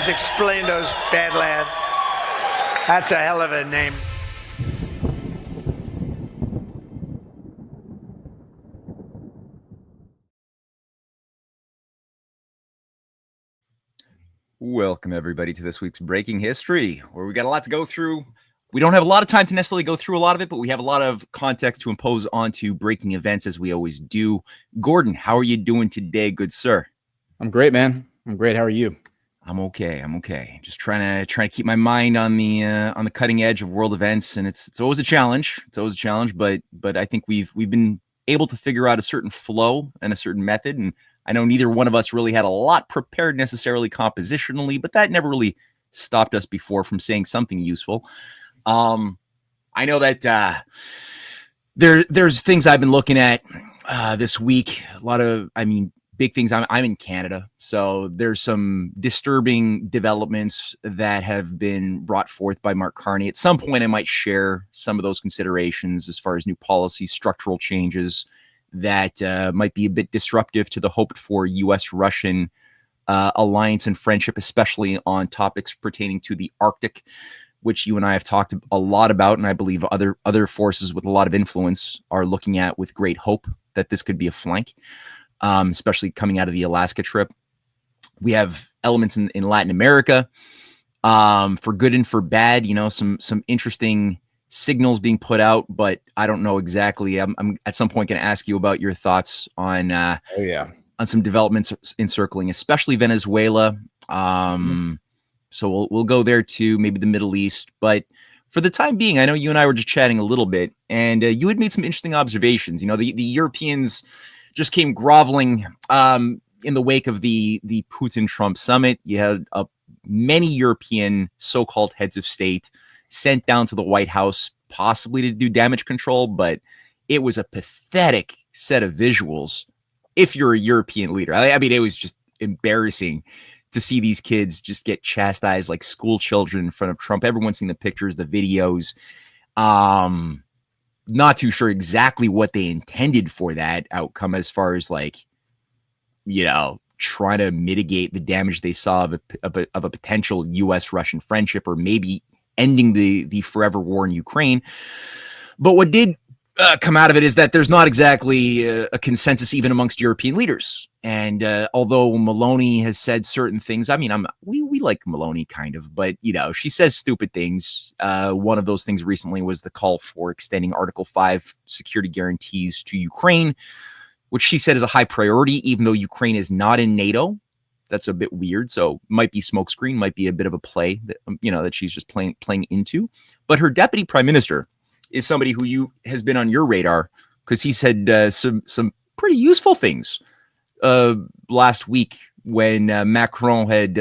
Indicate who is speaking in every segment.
Speaker 1: Badlands. Explain those Badlands. That's a hell of a name.
Speaker 2: Welcome, everybody, to this week's Breaking History, where we got a lot to go through. We don't have a lot of time to necessarily go through a lot of it, but we have a lot of context to impose onto breaking events, as we always do. Gordon, how are you doing today, good sir?
Speaker 3: I'm great, man. I'm great. How are you?
Speaker 2: I'm okay. Just trying to keep my mind on the cutting edge of world events, and it's always a challenge. But I think we've been able to figure out a certain flow and a certain method, and I know neither one of us really had a lot prepared necessarily compositionally, but that never really stopped us before from saying something useful. I know that there's things I've been looking at this week. A lot of, big things. I'm in Canada, so there's some disturbing developments that have been brought forth by Mark Carney. At some point, I might share some of those considerations as far as new policy, structural changes that might be a bit disruptive to the hoped for U.S.-Russian alliance and friendship, especially on topics pertaining to the Arctic, which you and I have talked a lot about, and I believe other forces with a lot of influence are looking at with great hope that this could be a flank, especially coming out of the Alaska trip. We have elements in Latin America, for good and for bad, some interesting signals being put out, but I don't know exactly. I'm at some point going to ask you about your thoughts on on some developments encircling, especially Venezuela. So we'll go there too, maybe the Middle East. But for the time being, I know you and I were just chatting a little bit, and you had made some interesting observations. The Europeans just came groveling in the wake of the Putin-Trump summit. You had many European so-called heads of state sent down to the White House, possibly to do damage control, but it was a pathetic set of visuals if you're a European leader. I mean, it was just embarrassing to see these kids just get chastised like school children in front of Trump. Everyone's seen the pictures, the videos. Not too sure exactly what they intended for that outcome as far as trying to mitigate the damage they saw of a potential U.S.-Russian friendship, or maybe ending the forever war in Ukraine. But what did come out of it is that there's not exactly a consensus even amongst European leaders. And although Meloni has said certain things, we like Meloni kind of, but she says stupid things. One of those things recently was the call for extending Article 5 security guarantees to Ukraine, which she said is a high priority, even though Ukraine is not in NATO. That's a bit weird. So might be smokescreen, might be a bit of a play that, that she's just playing into. But her deputy prime minister is somebody who has been on your radar, because he said some pretty useful things last week when Macron had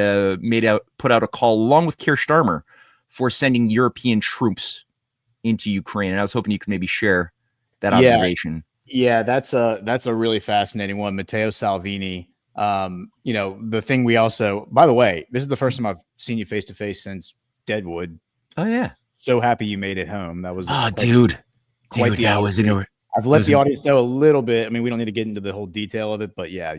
Speaker 2: put out a call along with Keir Starmer for sending European troops into Ukraine. And I was hoping you could maybe share that observation.
Speaker 3: Yeah, that's a really fascinating one. Matteo Salvini. The thing we also, by the way, this is the first time I've seen you face to face since Deadwood.
Speaker 2: Oh yeah. So
Speaker 3: happy you made it home. That was
Speaker 2: I've let
Speaker 3: the audience know a little bit. I mean, we don't need to get into the whole detail of it, but yeah,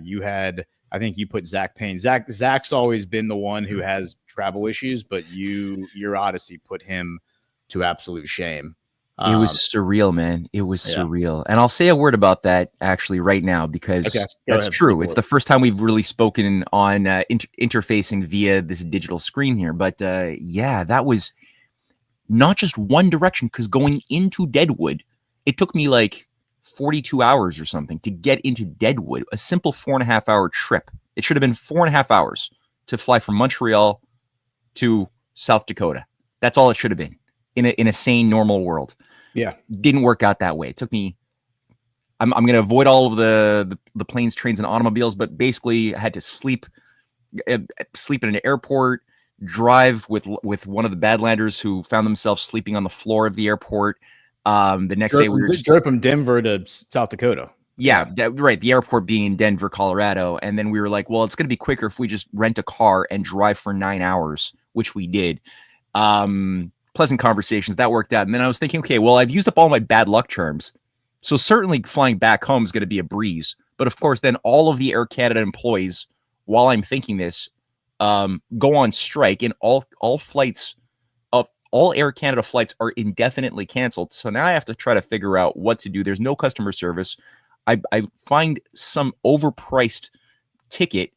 Speaker 3: I think you put Zach Payne. Zach's always been the one who has travel issues, but your Odyssey put him to absolute shame.
Speaker 2: It was surreal, man. It was surreal. And I'll say a word about that actually right now, because that's true. It's the first time we've really spoken on interfacing via this digital screen here. But that was not just one direction, because going into Deadwood, it took me like 42 hours or something to get into Deadwood, a simple 4.5 hour trip. It should have been 4.5 hours to fly from Montreal to South Dakota. That's all it should have been in a sane, normal world.
Speaker 3: Yeah.
Speaker 2: Didn't work out that way. It took me, I'm going to avoid all of the planes, trains, and automobiles, but basically I had to sleep in an airport, drive with one of the Badlanders who found themselves sleeping on the floor of the airport. The next day we
Speaker 3: drove from Denver to South Dakota.
Speaker 2: Yeah, right. The airport being in Denver, Colorado. And then we were like, well, it's going to be quicker if we just rent a car and drive for 9 hours, which we did. Pleasant conversations. That worked out. And then I was thinking, okay, well, I've used up all my bad luck charms. So certainly flying back home is going to be a breeze. But of course, then all of the Air Canada employees, while I'm thinking this, go on strike, and all flights of all Air Canada flights are indefinitely canceled. So now I have to try to figure out what to do. There's no customer service. I find some overpriced ticket,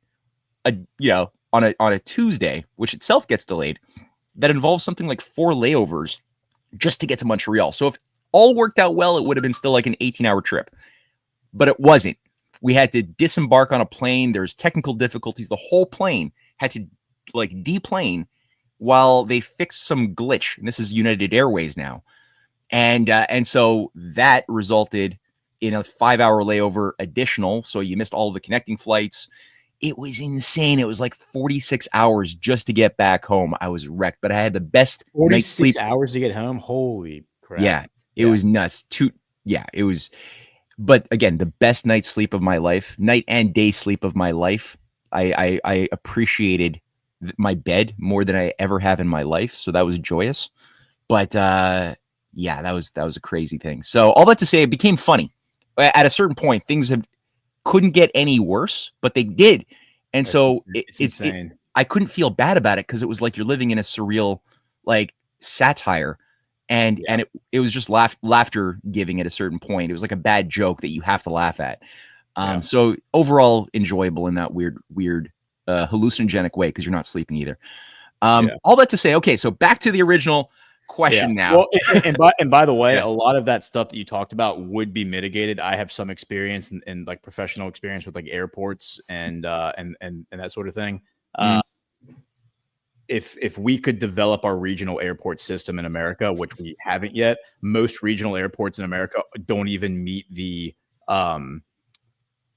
Speaker 2: on a Tuesday, which itself gets delayed, that involves something like 4 layovers just to get to Montreal. So if all worked out well, it would have been still like an 18-hour trip, but it wasn't. We had to disembark on a plane. There's technical difficulties. The whole plane had to deplane while they fixed some glitch. And this is United Airways now. And so that resulted in a 5-hour layover additional. So you missed all of the connecting flights. It was insane. It was like 46 hours just to get back home. I was wrecked, but I had the best night's sleep.
Speaker 3: 46 hours to get home? Holy crap.
Speaker 2: Yeah, it was nuts. It was. But again, the best night's sleep of my life, night and day sleep of my life. I appreciated my bed more than I ever have in my life. So that was joyous. But that was a crazy thing. So all that to say, it became funny. At a certain point, things couldn't get any worse, but they did. And it's insane. I couldn't feel bad about it because it was like you're living in a surreal satire. And it was just laughter giving at a certain point. It was like a bad joke that you have to laugh at. So overall enjoyable in that weird hallucinogenic way because you're not sleeping either. All that to say, okay, so back to the original question now.
Speaker 3: Well, and by the way, a lot of that stuff that you talked about would be mitigated. I have some experience and like professional experience with like airports and that sort of thing. If we could develop our regional airport system in America, which we haven't yet, most regional airports in America don't even meet the post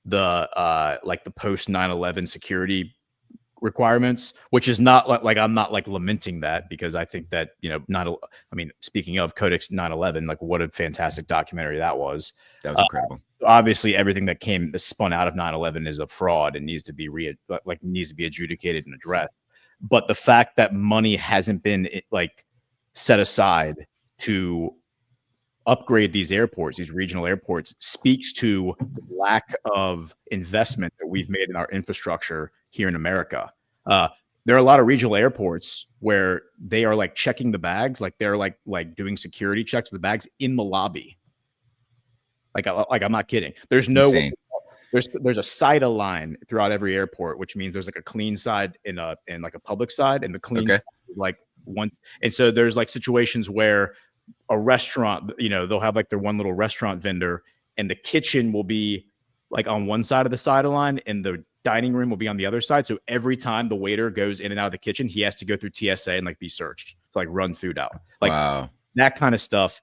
Speaker 3: 9/11 security requirements, which is not like I'm not like lamenting that because I think that, speaking of Codex 9/11, like what a fantastic documentary that was.
Speaker 2: That was incredible.
Speaker 3: Obviously everything that spun out of 9/11 is a fraud and needs to be adjudicated and addressed. But the fact that money hasn't been set aside to upgrade these airports, these regional airports, speaks to the lack of investment that we've made in our infrastructure here in America. There are a lot of regional airports where they are checking the bags, they're doing security checks of the bags in the lobby. I'm not kidding. There's no way. There's a side of line throughout every airport, which means there's a clean side and a public side, and the clean side once. And so there's situations where a restaurant, they'll have their one little restaurant vendor, and the kitchen will be on one side of the side of line, and the dining room will be on the other side. So every time the waiter goes in and out of the kitchen, he has to go through TSA and be searched to run food out,
Speaker 2: wow.
Speaker 3: That kind of stuff.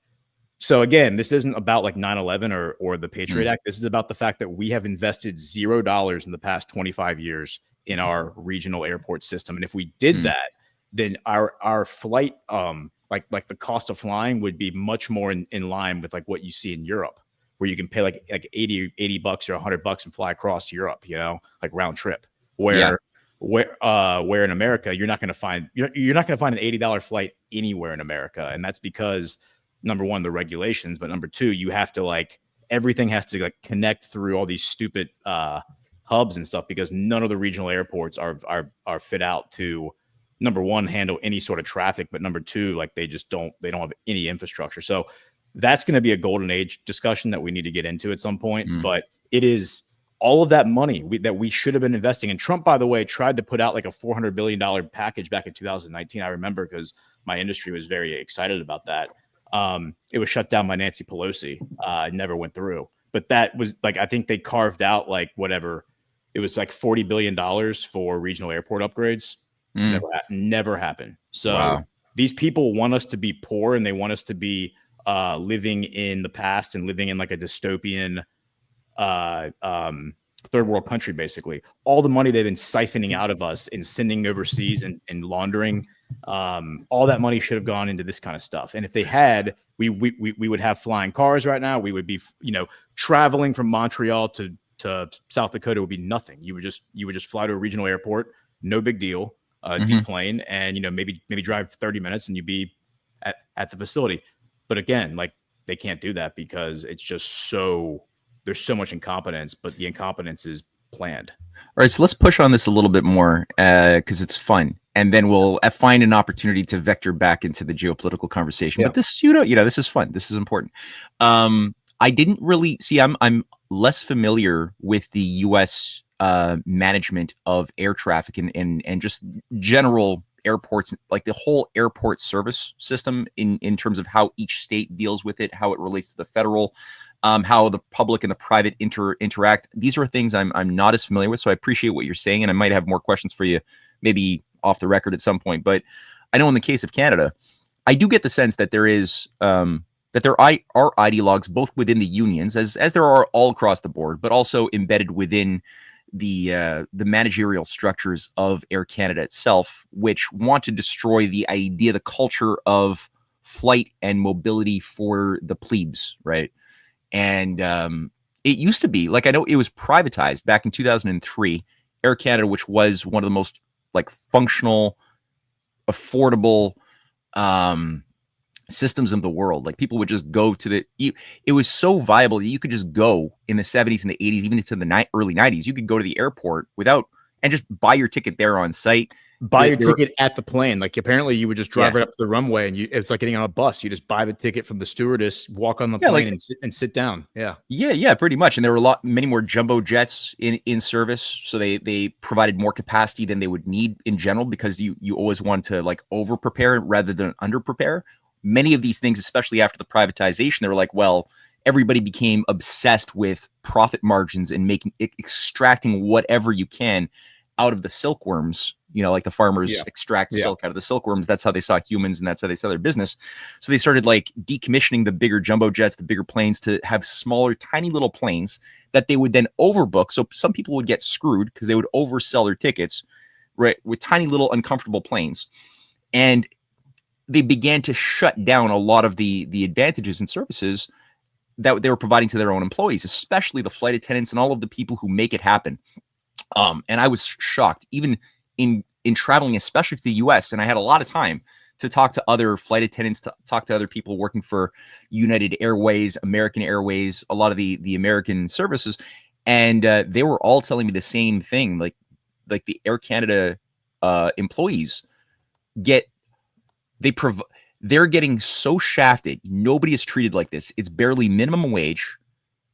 Speaker 3: So again, this isn't about 9/11 or the Patriot Act. This is about the fact that we have invested $0 in the past 25 years in our regional airport system. And if we did that, then our flight, the cost of flying would be much more in line with what you see in Europe, where you can pay like $80 or $100 and fly across Europe, round trip. Where in America, you're not going to find an $80 flight anywhere in America. And that's because, number one, the regulations, but number two, you have to everything has to connect through all these stupid hubs and stuff, because none of the regional airports are fit out to, number one, handle any sort of traffic, but number two, they don't have any infrastructure. So that's going to be a golden age discussion that we need to get into at some point. But it is all of that money that we should have been investing. And Trump, by the way, tried to put out a $400 billion package back in 2019. I remember because my industry was very excited about that. It was shut down by Nancy Pelosi. It never went through. But that was I think they carved out whatever. It was $40 billion for regional airport upgrades. Never happened. So these people want us to be poor, and they want us to be living in the past and living in a dystopian third world country. Basically, all the money they've been siphoning out of us and sending overseas and laundering, all that money should have gone into this kind of stuff. And if they had, we would have flying cars right now. We would be traveling from Montreal to South Dakota would be nothing. You would just fly to a regional airport, no big deal, deplane, and maybe drive 30 minutes and you'd be at the facility. But again, they can't do that because it's just there's so much incompetence, but the incompetence is planned.
Speaker 2: All right, so let's push on this a little bit more because it's fun, and then we'll find an opportunity to vector back into the geopolitical conversation.
Speaker 3: Yeah.
Speaker 2: But this, this is fun. This is important. I didn't really see. I'm less familiar with the U.S. Management of air traffic and just general airports, like the whole airport service system in terms of how each state deals with it, how it relates to the federal. How the public and the private interact. These are things I'm not as familiar with, so I appreciate what you're saying, and I might have more questions for you, maybe off the record at some point. But I know in the case of Canada, I do get the sense that there is that there are ideologues both within the unions, as there are all across the board, but also embedded within the managerial structures of Air Canada itself, which want to destroy the idea, the culture of flight and mobility for the plebes, right? And it used to be, like, I know it was privatized back in 2003. Air Canada, which was one of the most like functional, affordable systems in the world. Like people would just go to it was so viable that you could just go in the 70s and the 80s, even into the early 90s. You could go to the airport and just buy your ticket there on site.
Speaker 3: Buy your ticket at the plane. Like apparently you would just drive right up to the runway and it's like getting on a bus. You just buy the ticket from the stewardess, walk on the plane and sit down. Yeah,
Speaker 2: pretty much. And there were many more jumbo jets in service. So they provided more capacity than they would need in general, because you always want to like over prepare rather than under prepare. Many of these things, especially after the privatization, they were like, well, everybody became obsessed with profit margins and extracting whatever you can out of the silkworms. Like the farmers extract silk out of the silkworms. That's how they saw humans, and that's how they saw their business. So they started like decommissioning the bigger jumbo jets, the bigger planes, to have smaller, tiny little planes that they would then overbook. So some people would get screwed because they would oversell their tickets, right, with tiny little uncomfortable planes. And they began to shut down a lot of the advantages and services that they were providing to their own employees, especially the flight attendants and all of the people who make it happen. And I was shocked, even in traveling, especially to the US. And I had a lot of time to talk to other flight attendants, to talk to other people working for United Airways, American Airways, a lot of the American services. And they were all telling me the same thing. Like the Air Canada employees they're getting so shafted. Nobody is treated like this. It's barely minimum wage,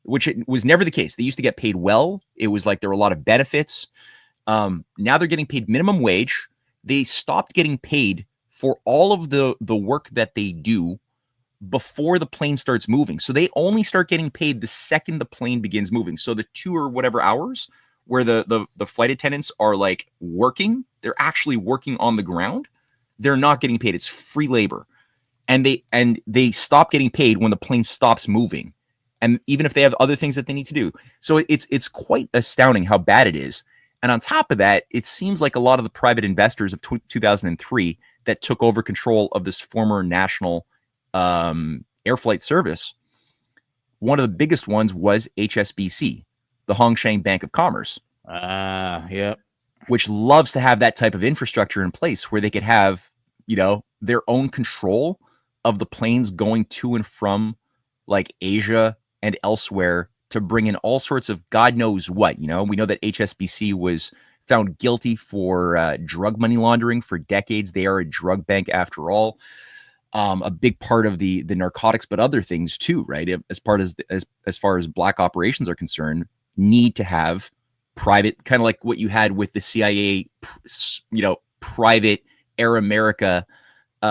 Speaker 2: which it was never the case. They used to get paid well. It was like there were a lot of benefits. Now they're getting paid minimum wage. They stopped getting paid for all of the work that they do before the plane starts moving. So they only start getting paid the second the plane begins moving. So the 2 or whatever hours where the flight attendants are like working, they're actually working on the ground. They're not getting paid. It's free labor. And they stop getting paid when the plane stops moving. And even if they have other things that they need to do. So it's quite astounding how bad it is. And on top of that, it seems like a lot of the private investors of 2003 that took over control of this former national air flight service, one of the biggest ones was HSBC, the Hongsheng Bank of Commerce.
Speaker 3: Yep.
Speaker 2: Which loves to have that type of infrastructure in place where they could have, their own control of the planes going to and from like Asia and elsewhere to bring in all sorts of God knows what. We know that HSBC was found guilty for drug money laundering for decades. They are a drug bank after all. A big part of the narcotics, but other things too, right? As far as black operations are concerned, need to have private, kind of like what you had with the CIA, private Air America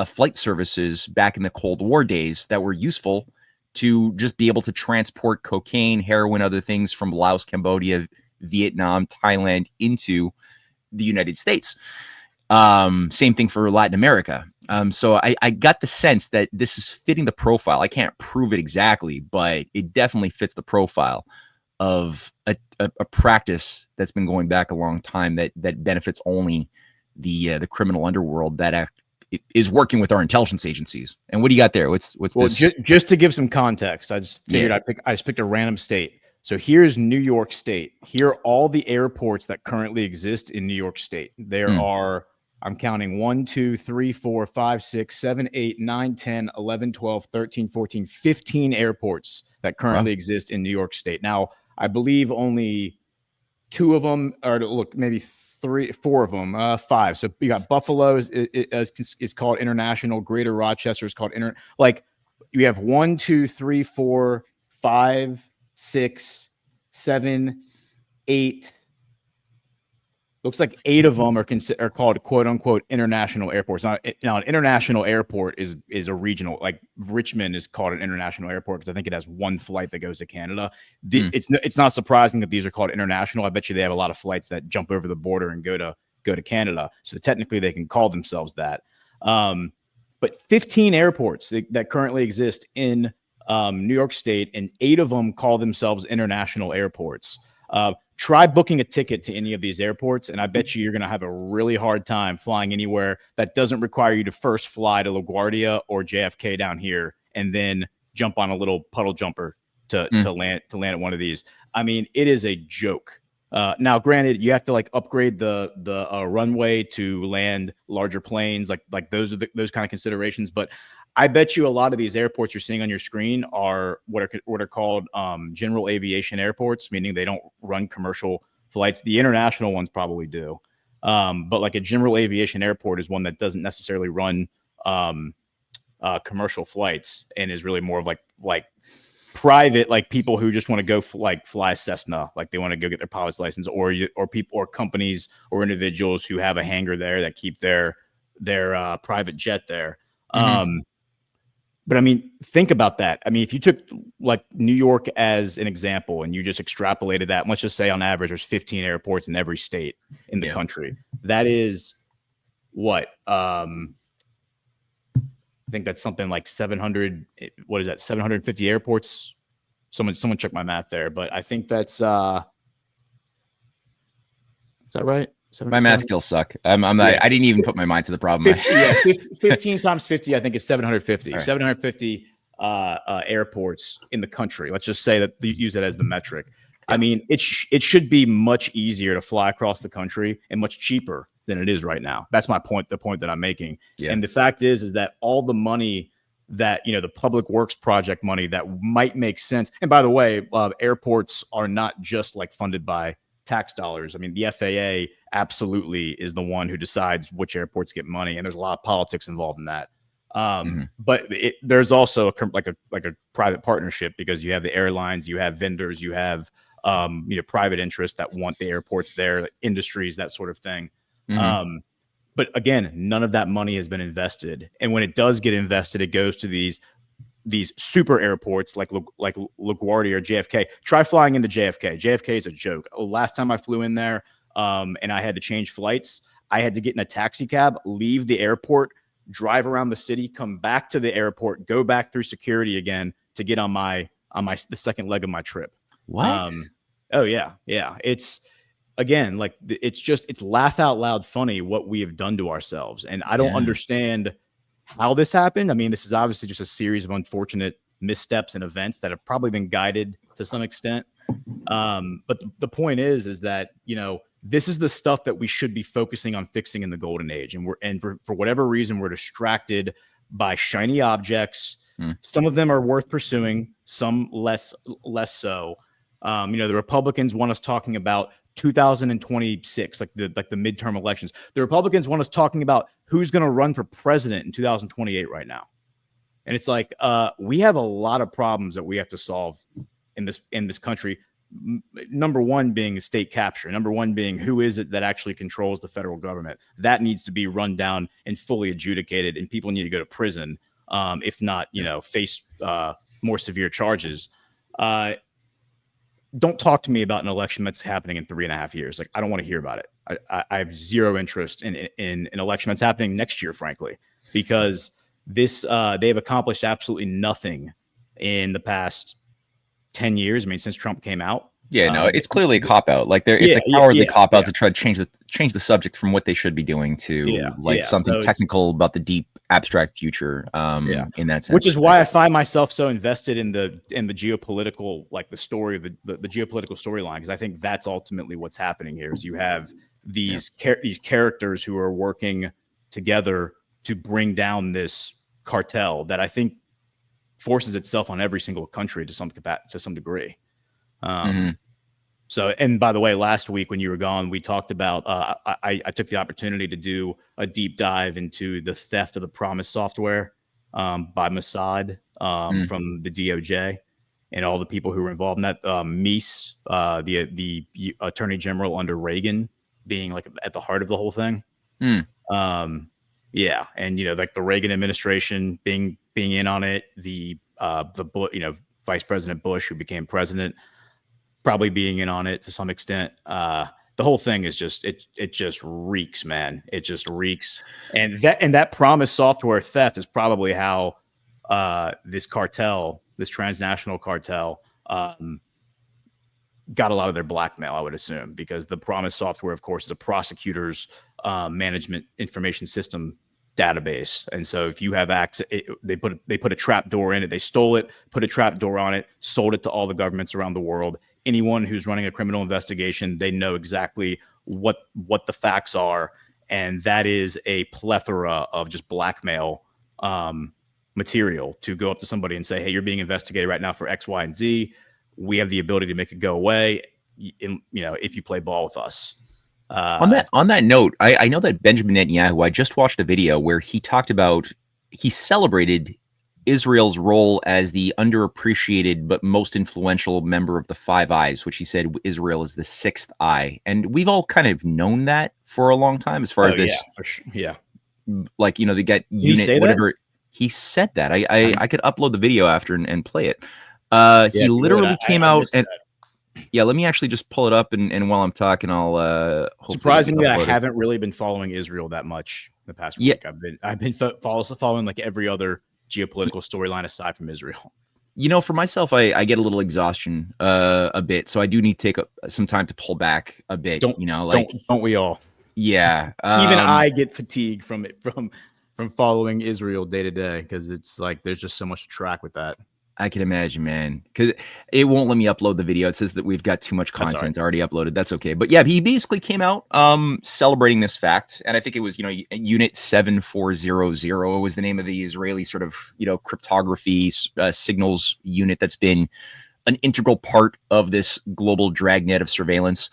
Speaker 2: flight services back in the Cold War days that were useful to just be able to transport cocaine, heroin, other things from Laos, Cambodia, Vietnam, Thailand into the United States. Same thing for Latin America. So I got the sense that this is fitting the profile. I can't prove it exactly, but it definitely fits the profile of a practice that's been going back a long time that benefits only the criminal underworld that is working with our intelligence agencies. And what do you got there? What's this?
Speaker 3: Just to give some context, I just figured I just picked a random state. So here's New York State. Here are all the airports that currently exist in New York State. There are, I'm counting 1, 2, 3, 4, 5, 6, 7, 8, 9, 10, 11, 12, 13, 14, 15 airports that currently exist in New York State. Now, I believe only 2 of them are look, maybe 4 of them, 5. So you got Buffalo is called international. Greater Rochester is called like you have 1, 2, 3, 4, 5, 6, 7, 8. Looks like 8 of them are called "quote unquote" international airports. Now, an international airport is a regional. Like Richmond is called an international airport because I think it has 1 flight that goes to Canada. It's not surprising that these are called international. I bet you they have a lot of flights that jump over the border and go to Canada. So technically, they can call themselves that. But 15 airports that currently exist in New York State, and 8 of them call themselves international airports. Try booking a ticket to any of these airports, and I bet you're going to have a really hard time flying anywhere that doesn't require you to first fly to LaGuardia or JFK down here and then jump on a little puddle jumper to land at one of these. I mean, it is a joke. Now, granted, you have to like upgrade the runway to land larger planes, like those kind of considerations, but I bet you a lot of these airports you're seeing on your screen are what are called general aviation airports, meaning they don't run commercial flights. The international ones probably do, but like a general aviation airport is one that doesn't necessarily run commercial flights and is really more of like private, like people who just want to go fly Cessna, like they want to go get their pilot's license, or people or companies or individuals who have a hangar there that keep their private jet there. But I mean, think about that. I mean, if you took like New York as an example and you just extrapolated that, let's just say on average there's 15 airports in every state in the country. That is what? I think that's something like 700. What is that? 750 airports. Someone check my math there, but I think that's. Is that right?
Speaker 2: My math skills suck. I'm not. Yeah. I didn't even put my mind to the problem.
Speaker 3: 15 times 50, I think, is 750. Right. 750 airports in the country. Let's just say that you use it as the metric. Yeah. I mean, it should be much easier to fly across the country and much cheaper than it is right now. That's my point. The point that I'm making. Yeah. And the fact is that all the money that the public works project money that might make sense. And by the way, airports are not just like funded by tax dollars. I mean, the FAA absolutely is the one who decides which airports get money, and there's a lot of politics involved in that. But there's also a private partnership because you have the airlines, you have vendors, you have private interests that want the airports there, like industries, that sort of thing. But again, none of that money has been invested, and when it does get invested, it goes to these super airports like LaGuardia or JFK. Try flying into JFK. JFK is a joke. Last time I flew in there and I had to change flights, I had to get in a taxi cab, leave the airport, drive around the city, come back to the airport, go back through security again to get on the second leg of my trip.
Speaker 2: What?
Speaker 3: Oh yeah. It's again, like it's laugh out loud funny what we have done to ourselves. And I don't understand how this happened. I mean, this is obviously just a series of unfortunate missteps and events that have probably been guided to some extent. But the point is that, this is the stuff that we should be focusing on fixing in the golden age. And for whatever reason, we're distracted by shiny objects. Some of them are worth pursuing, some less so. The Republicans want us talking about 2026, like the midterm elections. The Republicans want us talking about who's going to run for president in 2028 right now. And it's like, we have a lot of problems that we have to solve in this country. Number one being state capture. Number one being who is it that actually controls the federal government? That needs to be run down and fully adjudicated, and people need to go to prison, if not, face more severe charges. Don't talk to me about an election that's happening in 3.5 years. Like, I don't want to hear about it. I have zero interest in an election that's happening next year, frankly, because they've accomplished absolutely nothing in the past 10 years. I mean, since Trump came out.
Speaker 2: Yeah, no, it's clearly a cop out. Like it's a cowardly cop out to try to change the subject from what they should be doing to something technical about the deep abstract future. In that sense,
Speaker 3: which is why I find myself so invested in the geopolitical, like the story of the geopolitical storyline, because I think that's ultimately what's happening here. Is you have these characters who are working together to bring down this cartel that I think forces itself on every single country to some degree. So, and by the way, last week when you were gone, we talked about, I took the opportunity to do a deep dive into the theft of the Promise software by Mossad from the DOJ and all the people who were involved in that. Meese, the attorney general under Reagan, being like at the heart of the whole thing. Yeah. And, like the Reagan administration being in on it, the Vice President Bush, who became president, probably being in on it to some extent. The whole thing is just, it just reeks, man. It just reeks. And that Promise software theft is probably how this transnational cartel, got a lot of their blackmail, I would assume, because the Promise software, of course, is a prosecutor's management information system database. And so if you have access, they put a trap door in it. They stole it, put a trap door on it, sold it to all the governments around the world. Anyone who's running a criminal investigation, they know exactly what the facts are. And that is a plethora of just blackmail material to go up to somebody and say, hey, you're being investigated right now for X, Y, and Z. We have the ability to make it go away, if you play ball with us.
Speaker 2: On that note, I know that Benjamin Netanyahu, I just watched a video where he talked about, he celebrated Israel's role as the underappreciated but most influential member of the Five Eyes, which he said Israel is the sixth eye. And we've all kind of known that for a long time, as far as this.
Speaker 3: Yeah, for sure. Yeah.
Speaker 2: Like, they got unit, whatever. That? He said that. I could upload the video after and play it. He literally came out and yeah, let me actually just pull it up and while I'm talking, I'll
Speaker 3: surprisingly, I haven't really been following Israel that much the past week. I've been following like every other geopolitical storyline aside from Israel.
Speaker 2: For myself, I get a little exhaustion a bit, so I do need to take some time to pull back a bit. Don't
Speaker 3: we all?
Speaker 2: Yeah,
Speaker 3: even I get fatigued from following Israel day to day, because it's like there's just so much to track with that.
Speaker 2: I can imagine, man, because it won't let me upload the video. It says that we've got too much content already uploaded. That's okay. But yeah, he basically came out celebrating this fact. And I think it was, Unit 7400 was the name of the Israeli sort of, cryptography signals unit that's been an integral part of this global dragnet of surveillance.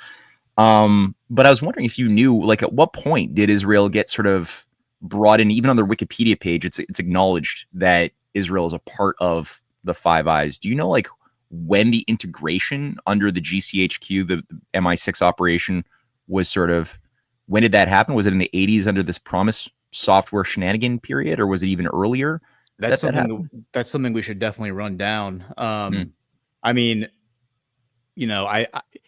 Speaker 2: But I was wondering if you knew, like, at what point did Israel get sort of brought in? Even on their Wikipedia page, it's acknowledged that Israel is a part of the Five Eyes. Do you know, like, when the integration under the GCHQ, the MI6 operation, was when did that happen? Was it in the 80s under this Promise software shenanigan period, or was it even earlier?
Speaker 3: That's something we should definitely run down. I mean,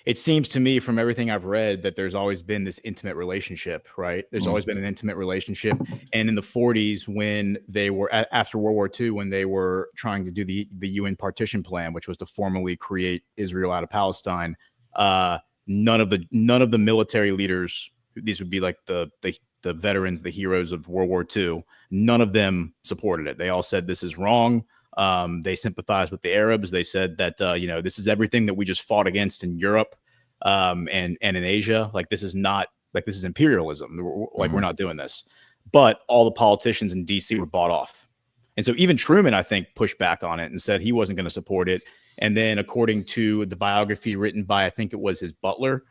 Speaker 3: it seems to me from everything I've read that there's always been this intimate relationship, right? There's always been an intimate relationship. And in the 40s, when they were after World War II, when they were trying to do the UN partition plan, which was to formally create Israel out of Palestine, none of the military leaders, these would be like the veterans, the heroes of World War II, none of them supported it. They all said this is wrong. They sympathized with the Arabs. They said that, this is everything that we just fought against in Europe and in Asia. Like, this is imperialism. We're not doing this. But all the politicians in D.C. were bought off. And so even Truman, I think, pushed back on it and said he wasn't going to support it. And then, according to the biography written by, I think it was his butler,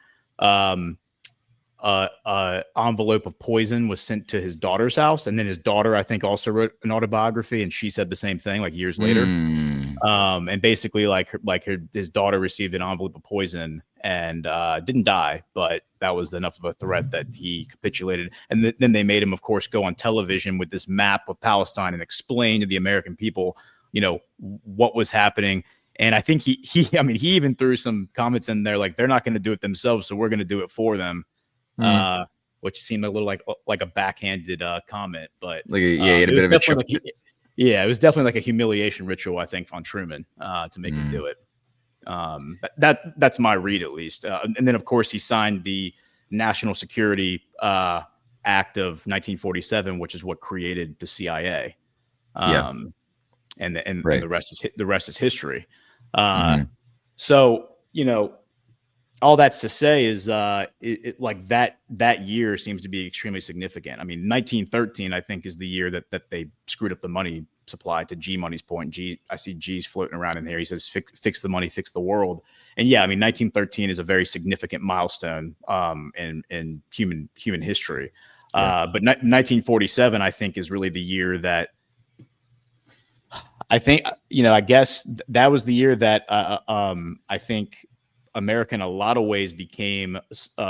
Speaker 3: envelope of poison was sent to his daughter's house, and then his daughter, I think, also wrote an autobiography, and she said the same thing like years later. And basically, his daughter received an envelope of poison and didn't die, but that was enough of a threat that he capitulated. And then they made him, of course, go on television with this map of Palestine and explain to the American people, what was happening. And I think he even threw some comments in there like, they're not going to do it themselves, so we're going to do it for them. Which seemed a little like a backhanded comment, but it was definitely like a humiliation ritual, I think, on Truman to make him do it. That's my read, at least. And then, of course, he signed the National Security Act of 1947, which is what created the CIA. And the rest is history. So, all that's to say is like that year seems to be extremely significant. I mean, 1913, I think, is the year that they screwed up the money supply. To G Money's point, I see G's floating around in here. He says, fix the money, fix the world. And yeah, I mean, 1913 is a very significant milestone in human history. But 1947, I think, is really the year that I think, I guess that was the year that I think America in a lot of ways became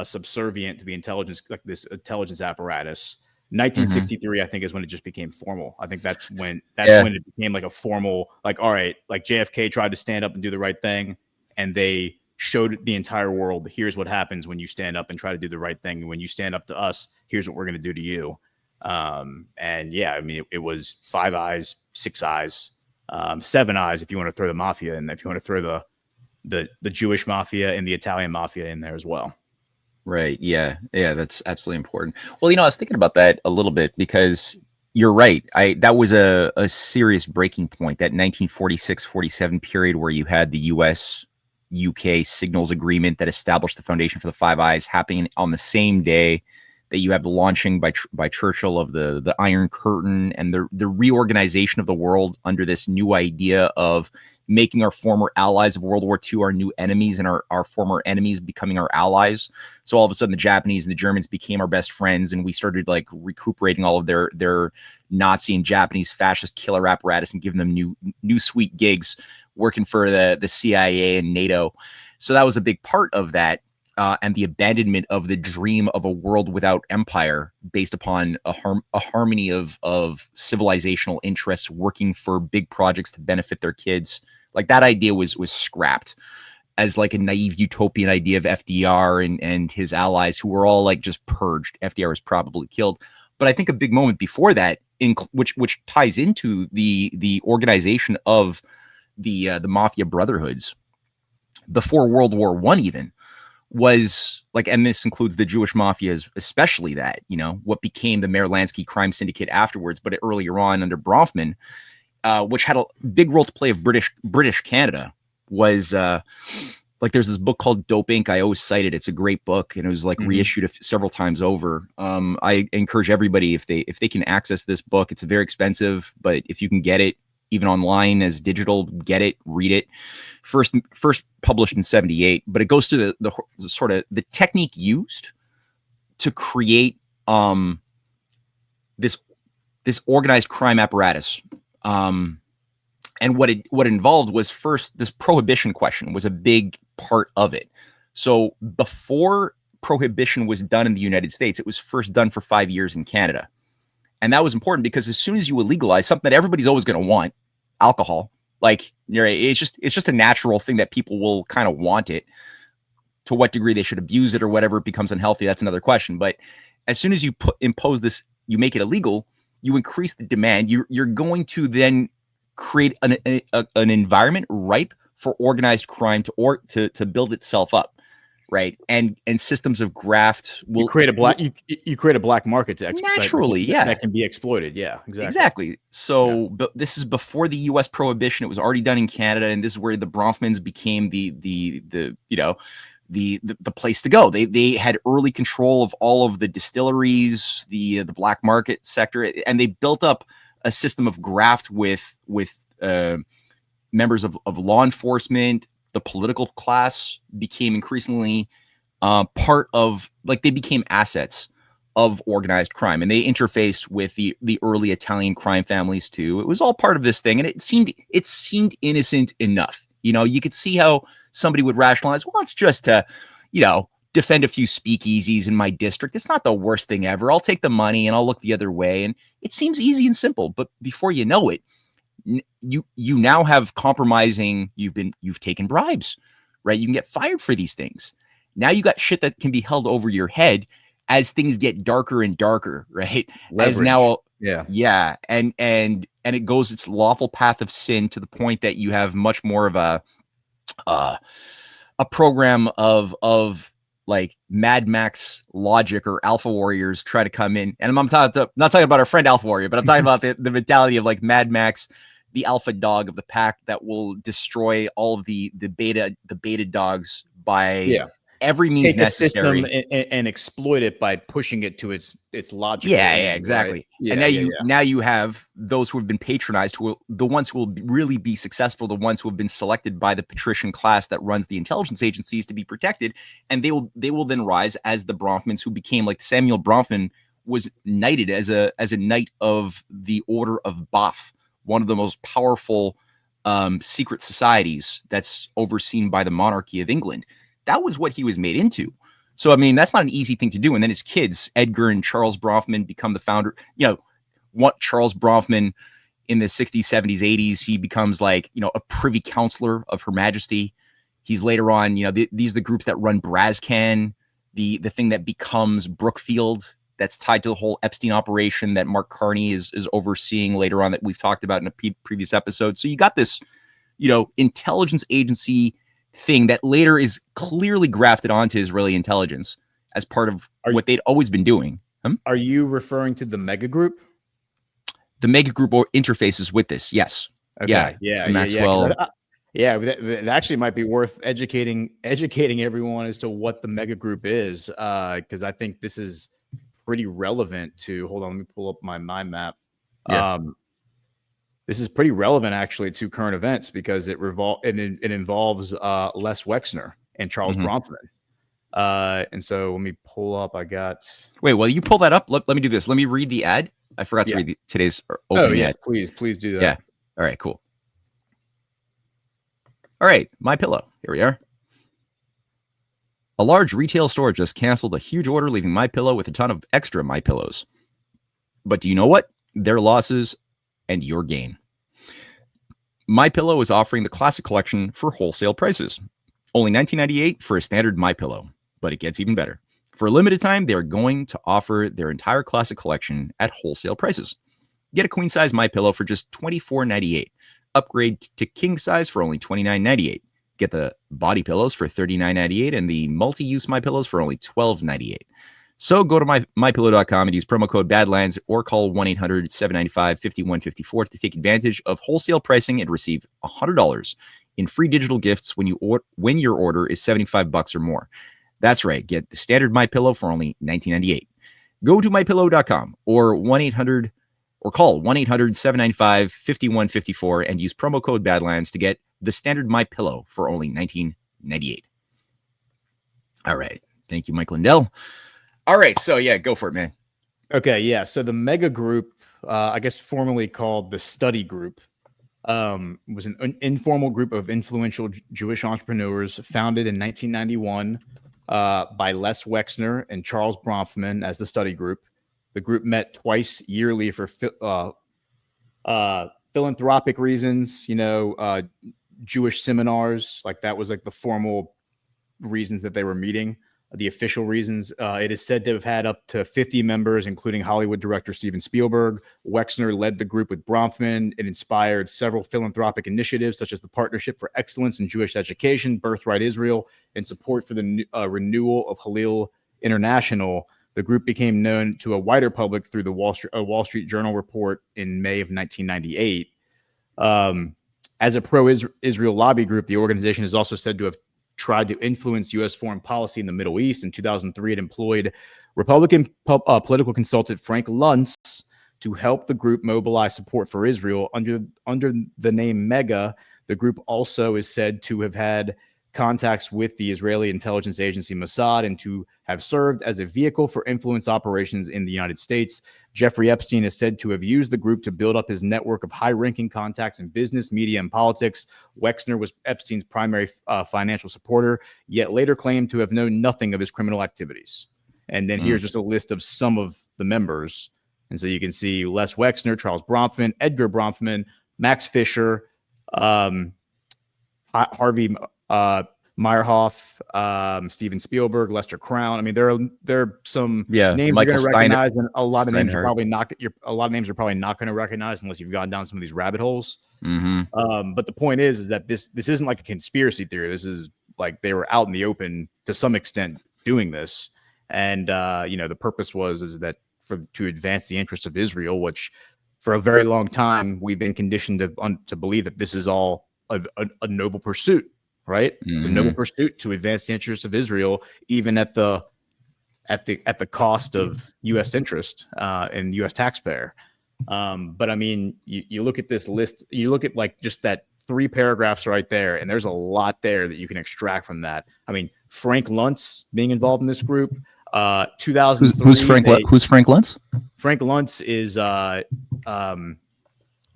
Speaker 3: subservient to the intelligence, like this intelligence apparatus. 1963, I think, is when it just became formal. I think that's when it became like a formal, like, all right, like JFK tried to stand up and do the right thing, and they showed the entire world, here's what happens when you stand up and try to do the right thing. And when you stand up to us, here's what we're going to do to you. And yeah, I mean, it was 5 eyes, 6 eyes, 7 eyes, if you want to throw the mafia in, if you want to throw the Jewish mafia and the Italian mafia in there as well.
Speaker 2: Right. Yeah. Yeah. That's absolutely important. Well, I was thinking about that a little bit because you're right. That was a serious breaking point, that 1946-47 period where you had the US UK signals agreement that established the foundation for the Five Eyes happening on the same day that you have the launching by Churchill of the Iron Curtain and the reorganization of the world under this new idea of making our former allies of World War II our new enemies, and our former enemies becoming our allies. So all of a sudden the Japanese and the Germans became our best friends, and we started like recuperating all of their Nazi and Japanese fascist killer apparatus and giving them new sweet gigs working for the CIA and NATO. So that was a big part of that. And the abandonment of the dream of a world without empire based upon a harmony of civilizational interests working for big projects to benefit their kids. Like that idea was scrapped as like a naive utopian idea of FDR and his allies, who were all like just purged. FDR was probably killed. But I think a big moment before that, which ties into the organization of the mafia brotherhoods before World War I even, was like, and this includes the Jewish mafias, especially that, what became the Meyer Lansky crime syndicate afterwards, but earlier on under Bronfman, which had a big role to play of British Canada, was like, there's this book called Dope Inc. I always cite it. It's a great book, and it was like reissued several times over. I encourage everybody, if they can access this book, it's very expensive, but if you can get it, even online as digital, get it, read it. First published in 1978, but it goes through the sort of the technique used to create this organized crime apparatus. And what it involved was, first, this prohibition question was a big part of it. So before prohibition was done in the United States, it was first done for 5 years in Canada. And that was important because as soon as you legalize something that everybody's always going to want, alcohol, like, it's just a natural thing that people will kind of want it. To what degree they should abuse it or whatever, it becomes unhealthy, that's another question. But as soon as you impose this, you make it illegal, you increase the demand. You're going to then create an environment ripe for organized crime to build itself up. Right. And systems of graft will
Speaker 3: create a black market to exploit
Speaker 2: naturally.
Speaker 3: That can be exploited. Yeah,
Speaker 2: exactly. So, but this is before the U.S. prohibition. It was already done in Canada. And this is where the Bronfmans became the place to go. They had early control of all of the distilleries, the black market sector, and they built up a system of graft with members of law enforcement. The political class became increasingly part of, like, they became assets of organized crime, and they interfaced with the early Italian crime families too. It was all part of this thing, and it seemed innocent enough. You could see how somebody would rationalize, well, it's just to, defend a few speakeasies in my district. It's not the worst thing ever. I'll take the money and I'll look the other way. And it seems easy and simple, but before you know it, you now have compromising. You've taken bribes, right? You can get fired for these things. Now you got shit that can be held over your head as things get darker and darker, right?
Speaker 3: Leverage.
Speaker 2: As now,
Speaker 3: yeah,
Speaker 2: and it goes its lawful path of sin to the point that you have much more of a program of like Mad Max logic or Alpha Warriors try to come in. And I'm not talking about our friend Alpha Warrior, but I'm talking about the mentality of like Mad Max, the alpha dog of the pack that will destroy all of the beta dogs by every means
Speaker 3: take a
Speaker 2: necessary.
Speaker 3: system and exploit it by pushing it to its logical
Speaker 2: Yeah,
Speaker 3: end,
Speaker 2: yeah, exactly.
Speaker 3: right? Yeah,
Speaker 2: And now
Speaker 3: yeah,
Speaker 2: now you have those who have been patronized, the ones who will really be successful, the ones who have been selected by the patrician class that runs the intelligence agencies to be protected, and they will then rise as the Bronfmans, who became, like, Samuel Bronfman was knighted as a knight of the Order of Bath, one of the most powerful secret societies that's overseen by the monarchy of England. That was what he was made into. So, I mean, that's not an easy thing to do. And then his kids, Edgar and Charles Bronfman, become the founder. You know, what Charles Bronfman in the 60s, 70s, 80s, he becomes, like, you know, a privy counselor of Her Majesty. He's later on, you know, these are the groups that run Brascan, the thing that becomes Brookfield, that's tied to the whole Epstein operation that Mark Carney is overseeing later on, that we've talked about in a previous episode. So you got this, you know, intelligence agency thing that later is clearly grafted onto Israeli intelligence as part of what they'd always been doing.
Speaker 3: Are you referring to the mega group?
Speaker 2: The mega group interfaces with this, yes.
Speaker 3: Okay.
Speaker 2: Yeah, Maxwell.
Speaker 3: Yeah, it actually might be worth educating everyone as to what the mega group is, because I think this is pretty relevant to. Hold on, let me pull up my mind map.
Speaker 2: Yeah.
Speaker 3: This is pretty relevant actually to current events because it involves Les Wexner and Charles Bronfman. And so let me pull up.
Speaker 2: Wait, well, you pull that up. Let me do this. Let me read the ad. I forgot to read today's opening ad.
Speaker 3: Please do that.
Speaker 2: Yeah. All right, cool. All right, MyPillow. Here we are. A large retail store just canceled a huge order, leaving MyPillow with a ton of extra MyPillows. But do you know what? Their losses and your gain. MyPillow is offering the classic collection for wholesale prices. Only $19.98 for a standard MyPillow, but it gets even better. For a limited time, they are going to offer their entire classic collection at wholesale prices. Get a queen size MyPillow for just $24.98. Upgrade to king size for only $29.98. Get the body pillows for $39.98 and the multi-use MyPillows for only $12.98. So go to mypillow.com and use promo code Badlands or call 1-800-795-5154 to take advantage of wholesale pricing and receive $100 in free digital gifts when your order is $75 or more. That's right. Get the standard MyPillow for only $19.98. Go to mypillow.com or call 1-800-795-5154 and use promo code Badlands to get the standard MyPillow for only $19.98. All right. Thank you, Mike Lindell. All right. So, yeah, go for it, man.
Speaker 3: Okay. Yeah. So the mega group, I guess formerly called the Study Group, was an informal group of influential Jewish entrepreneurs founded in 1991 by Les Wexner and Charles Bronfman as the Study Group. The group met twice yearly for philanthropic reasons, Jewish seminars. Like that was like the formal reasons that they were meeting. The official reasons, it is said to have had up to 50 members, including Hollywood director Steven Spielberg. Wexner led the group with Bronfman. It inspired several philanthropic initiatives, such as the Partnership for Excellence in Jewish Education, Birthright Israel, and support for the renewal of Hillel International. The group became known to a wider public through the Wall Street Journal report in May of 1998. As a pro-Israel lobby group, the organization is also said to have tried to influence U.S. foreign policy in the Middle East. In 2003, it employed Republican political consultant Frank Luntz to help the group mobilize support for Israel. Under the name MEGA, the group also is said to have had contacts with the Israeli intelligence agency Mossad and to have served as a vehicle for influence operations in the United States. Jeffrey Epstein is said to have used the group to build up his network of high-ranking contacts in business, media, and politics. Wexner was Epstein's primary financial supporter, yet later claimed to have known nothing of his criminal activities. And then here's just a list of some of the members. And so you can see Les Wexner, Charles Bronfman, Edgar Bronfman, Max Fisher, Harvey Meyerhoff, Steven Spielberg, Lester Crown. I mean, there are some names
Speaker 2: Michael
Speaker 3: you're going to recognize, and a lot of names
Speaker 2: Steinhardt.
Speaker 3: a lot of names you're probably not going to recognize unless you've gone down some of these rabbit holes.
Speaker 2: Mm-hmm.
Speaker 3: But the point is that this isn't like a conspiracy theory. This is like they were out in the open to some extent doing this, and the purpose is that to advance the interests of Israel, which for a very long time we've been conditioned to believe that this is all a noble pursuit. right? It's a noble
Speaker 2: Mhm.
Speaker 3: pursuit to advance the interests of Israel, even at the cost of U.S. interest and U.S. taxpayer. But I mean, you look at this list, you look at like just that 3 paragraphs right there, and there's a lot there that you can extract from that. I mean, Frank Luntz being involved in this group, 2003.
Speaker 2: Who's Frank Luntz?
Speaker 3: Frank Luntz is let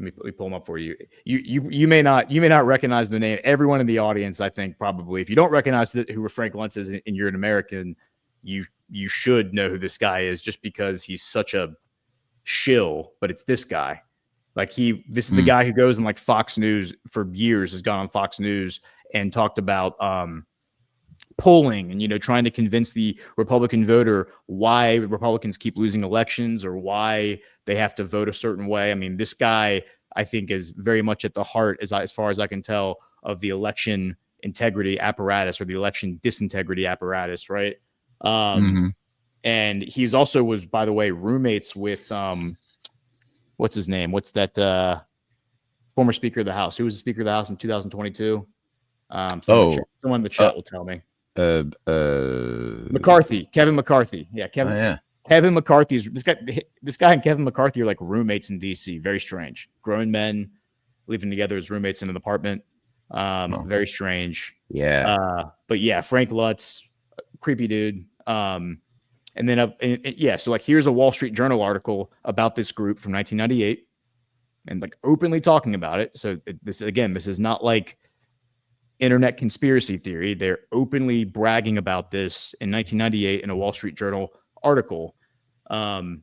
Speaker 3: me pull him up for you. You may not recognize the name. Everyone in the audience, I think, probably, if you don't recognize who Frank Luntz is, and you're an American, you should know who this guy is, just because he's such a shill. But it's this guy. Like this is the guy who goes in like Fox News for years, has gone on Fox News and talked about polling and trying to convince the Republican voter why Republicans keep losing elections or why they have to vote a certain way. I mean, this guy, I think, is very much at the heart, as far as I can tell, of the election integrity apparatus, or the election disintegrity apparatus, right? And he's also was, by the way, roommates with what's his name? What's that former Speaker of the House? Who was the Speaker of the House in 2022? Someone in the chat will tell me. McCarthy, Kevin McCarthy. Yeah, Kevin McCarthy's this guy and Kevin McCarthy are like roommates in DC. Very strange. Grown men living together as roommates in an apartment. Very strange.
Speaker 2: Yeah.
Speaker 3: But yeah, Frank Luntz, creepy dude. And then so like here's a Wall Street Journal article about this group from 1998, and like openly talking about it. So this is not like internet conspiracy theory. They're openly bragging about this in 1998 in a Wall Street Journal article. And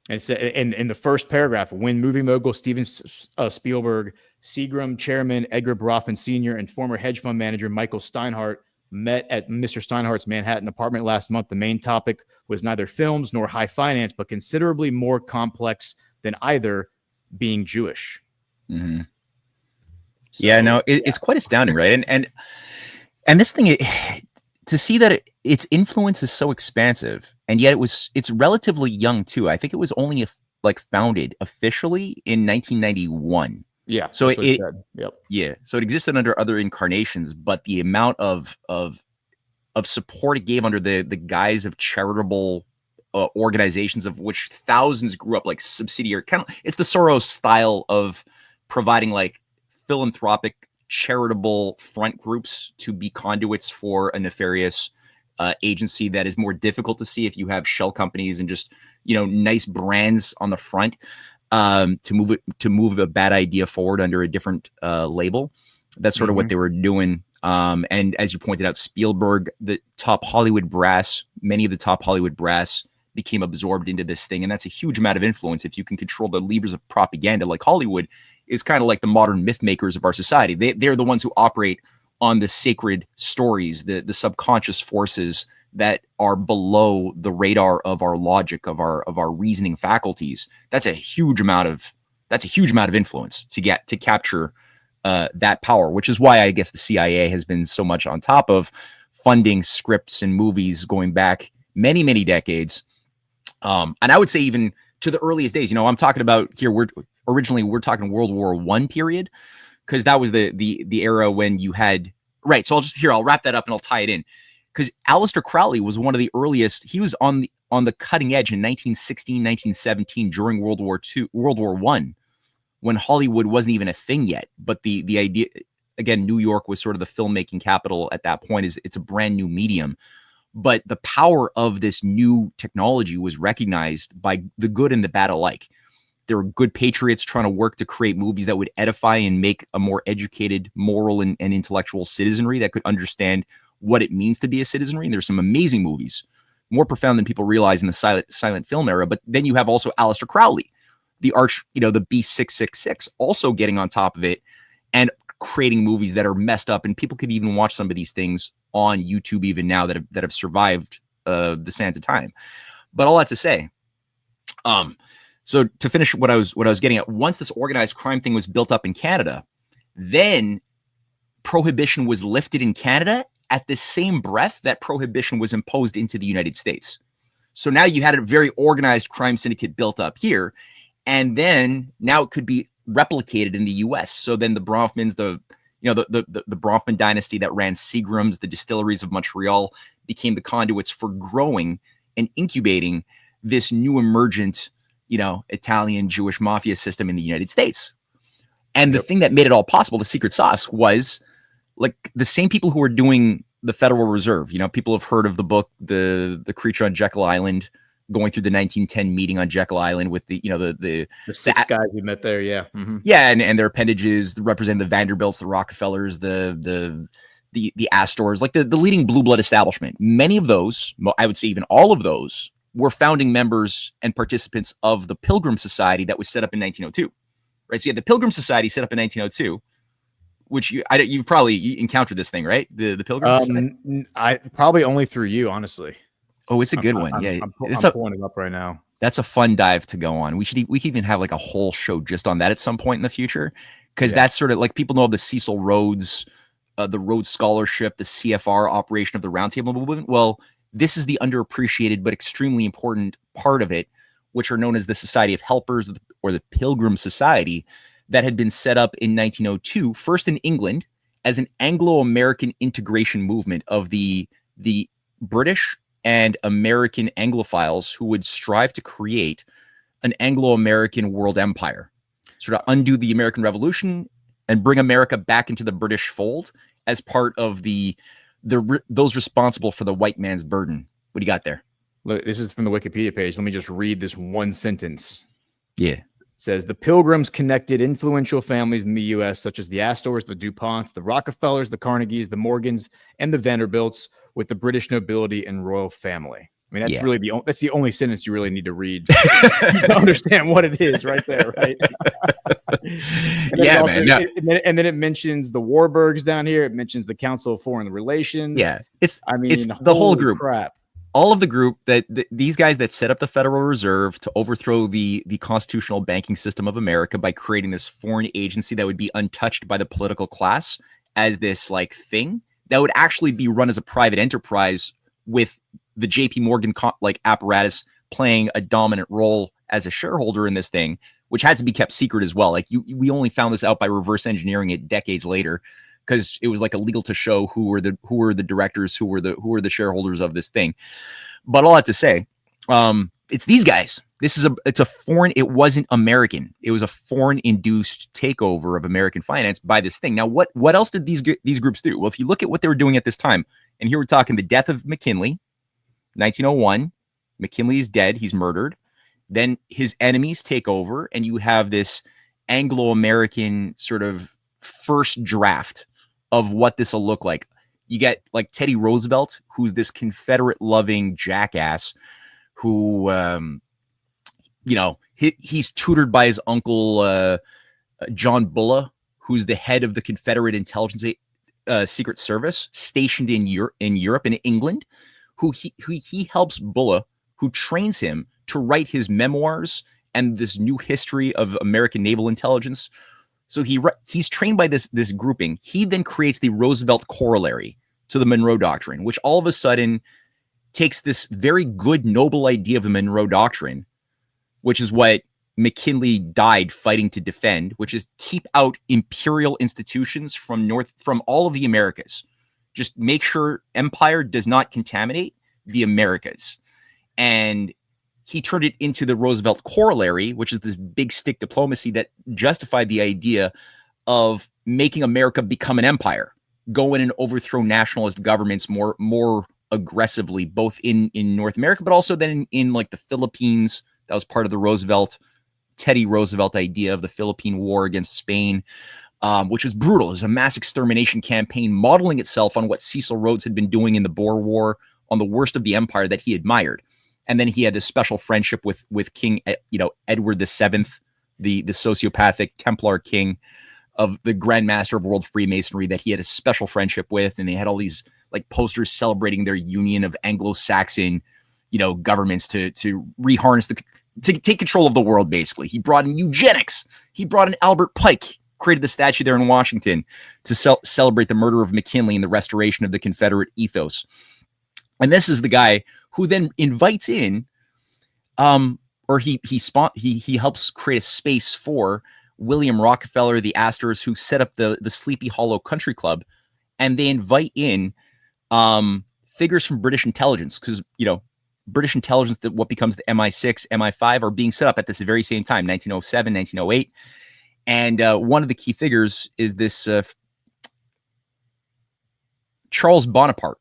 Speaker 3: it's in the first paragraph, when movie mogul Steven Spielberg, Seagram chairman Edgar Bronfman Sr., and former hedge fund manager Michael Steinhardt met at Mr. Steinhardt's Manhattan apartment last month, the main topic was neither films nor high finance, but considerably more complex than either, being Jewish.
Speaker 2: Mm-hmm. So, it's quite astounding, right? And this thing, to see that its influence is so expansive, and yet it's relatively young too. I think it was only founded officially in 1991.
Speaker 3: Yeah.
Speaker 2: So
Speaker 3: Yep.
Speaker 2: Yeah. So it existed under other incarnations, but the amount of support it gave under the guise of charitable organizations, of which thousands grew up like subsidiary, it's the Soros style of providing like philanthropic charitable front groups to be conduits for a nefarious agency that is more difficult to see if you have shell companies and just nice brands on the front to move a bad idea forward under a different label. That's sort of what they were doing. And as you pointed out, Spielberg, the top Hollywood brass, many of the top Hollywood brass became absorbed into this thing, and that's a huge amount of influence. If you can control the levers of propaganda, like Hollywood is kind of like the modern myth makers of our society. They're the ones who operate on the sacred stories, the subconscious forces that are below the radar of our logic, of our reasoning faculties. That's a huge amount of influence to capture that power, which is why I guess the CIA has been so much on top of funding scripts and movies going back many, many decades. And I would say even to the earliest days. I'm talking about here. We're talking World War I period, because that was the era when you had, right. So I'll wrap that up and I'll tie it in, because Aleister Crowley was one of the earliest. He was on the cutting edge in 1916, 1917 during World War I, when Hollywood wasn't even a thing yet. But the idea, again, New York was sort of the filmmaking capital at that point. It's a brand new medium. But the power of this new technology was recognized by the good and the bad alike. There were good patriots trying to work to create movies that would edify and make a more educated, moral, and intellectual citizenry that could understand what it means to be a citizenry. And there's some amazing movies, more profound than people realize in the silent film era. But then you have also Aleister Crowley, the B666, also getting on top of it and creating movies that are messed up. And people could even watch some of these things on YouTube even now that have survived the sands of time. But all that to say, so to finish what I was getting at, once this organized crime thing was built up in Canada, then prohibition was lifted in Canada at the same breath that prohibition was imposed into the United States. So now you had a very organized crime syndicate built up here, and then now it could be replicated in the US. So then the Bronfmans, the the Bronfman dynasty that ran Seagram's, the distilleries of Montreal, became the conduits for growing and incubating this new emergent, Italian Jewish mafia system in the United States. And the thing that made it all possible, the secret sauce, was like the same people who were doing the Federal Reserve. People have heard of the book, the Creature on Jekyll Island, going through the 1910 meeting on Jekyll Island with the
Speaker 3: 6 guys we met there. Yeah. Mm-hmm.
Speaker 2: Yeah. And their appendages represent the Vanderbilts, the Rockefellers, the Astors, like the leading blue blood establishment. Many of those, I would say even all of those, were founding members and participants of the Pilgrim Society that was set up in 1902. Right. So you had the Pilgrim Society set up in 1902, which you've probably encountered this thing, right? The Pilgrim Society?
Speaker 3: I probably only through you, honestly.
Speaker 2: Oh, it's a good one. Yeah.
Speaker 3: I'm pulling it up right now.
Speaker 2: That's a fun dive to go on. We could even have like a whole show just on that at some point in the future. Because that's sort of like, people know of the Cecil Rhodes, the Rhodes Scholarship, the CFR operation of the Roundtable Movement. Well, this is the underappreciated but extremely important part of it, which are known as the Society of Helpers, or the Pilgrim Society, that had been set up in 1902, first in England, as an Anglo-American integration movement of the British and American Anglophiles who would strive to create an Anglo-American world empire, sort of undo the American Revolution and bring America back into the British fold as part of those responsible for the white man's burden. What do you got there?
Speaker 3: Look, this is from the Wikipedia page. Let me just read this one sentence.
Speaker 2: Yeah.
Speaker 3: It says, the Pilgrims connected influential families in the U.S., such as the Astors, the DuPonts, the Rockefellers, the Carnegies, the Morgans, and the Vanderbilts, with the British nobility and royal family. I mean, that's really that's the only sentence you really need to read to understand what it is right there, right? And then it mentions the Warburgs down here. It mentions the Council of Foreign Relations.
Speaker 2: Yeah. It's the whole group.
Speaker 3: Crap.
Speaker 2: All of the group these guys that set up the Federal Reserve to overthrow the constitutional banking system of America by creating this foreign agency that would be untouched by the political class as this like thing that would actually be run as a private enterprise with the JP Morgan apparatus playing a dominant role as a shareholder in this thing, which had to be kept secret as well. Like we only found this out by reverse engineering it decades later, because it was like illegal to show who were the directors, who were the shareholders of this thing. But all that to say, it's these guys. It's a foreign. It wasn't American. It was a foreign induced takeover of American finance by this thing. Now, what else did these groups do? Well, if you look at what they were doing at this time, and here we're talking the death of McKinley, 1901. McKinley is dead. He's murdered. Then his enemies take over, and you have this Anglo-American sort of first draft of what this will look like. You get like Teddy Roosevelt, who's this Confederate-loving jackass who, he's tutored by his uncle, John Bulla, who's the head of the Confederate Intelligence Secret Service stationed in Europe, in England, who he helps Bulla, who trains him to write his memoirs and this new history of American naval intelligence. So he's trained by this grouping. He then creates the Roosevelt corollary to the Monroe Doctrine, which all of a sudden takes this very good, noble idea of the Monroe Doctrine, which is what McKinley died fighting to defend, which is keep out imperial institutions from all of the Americas. Just make sure empire does not contaminate the Americas. And he turned it into the Roosevelt corollary, which is this big stick diplomacy that justified the idea of making America become an empire, go in and overthrow nationalist governments more aggressively, both in North America, but also then in like the Philippines. That was part of the Teddy Roosevelt idea of the Philippine War against Spain, which was brutal. It was a mass extermination campaign modeling itself on what Cecil Rhodes had been doing in the Boer War on the worst of the empire that he admired. And then he had this special friendship with King, Edward VII, the sociopathic Templar king of the Grand Master of World Freemasonry that he had a special friendship with. And they had all these like posters celebrating their union of Anglo-Saxon, governments to reharness to take control of the world, basically. He brought in eugenics. He brought in Albert Pike, created the statue there in Washington to celebrate the murder of McKinley and the restoration of the Confederate ethos. And this is the guy who then invites in, or he helps create a space for William Rockefeller, the Astors, who set up the Sleepy Hollow Country Club, and they invite in figures from British intelligence, because British intelligence, that what becomes the MI6, MI5, are being set up at this very same time, 1907, 1908. And one of the key figures is this Charles Bonaparte,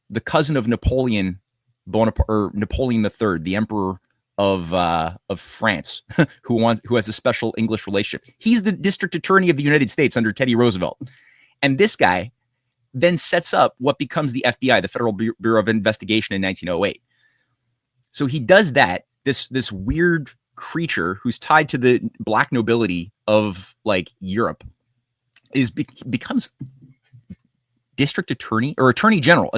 Speaker 2: the cousin of Napoleon Bonaparte, or Napoleon III, the Emperor of France, who has a special English relationship. He's the district attorney of the United States under Teddy Roosevelt. And this guy then sets up what becomes the FBI, the Federal Bureau of Investigation, in 1908. So he does that. This weird creature who's tied to the black nobility of like Europe becomes district attorney, or attorney general,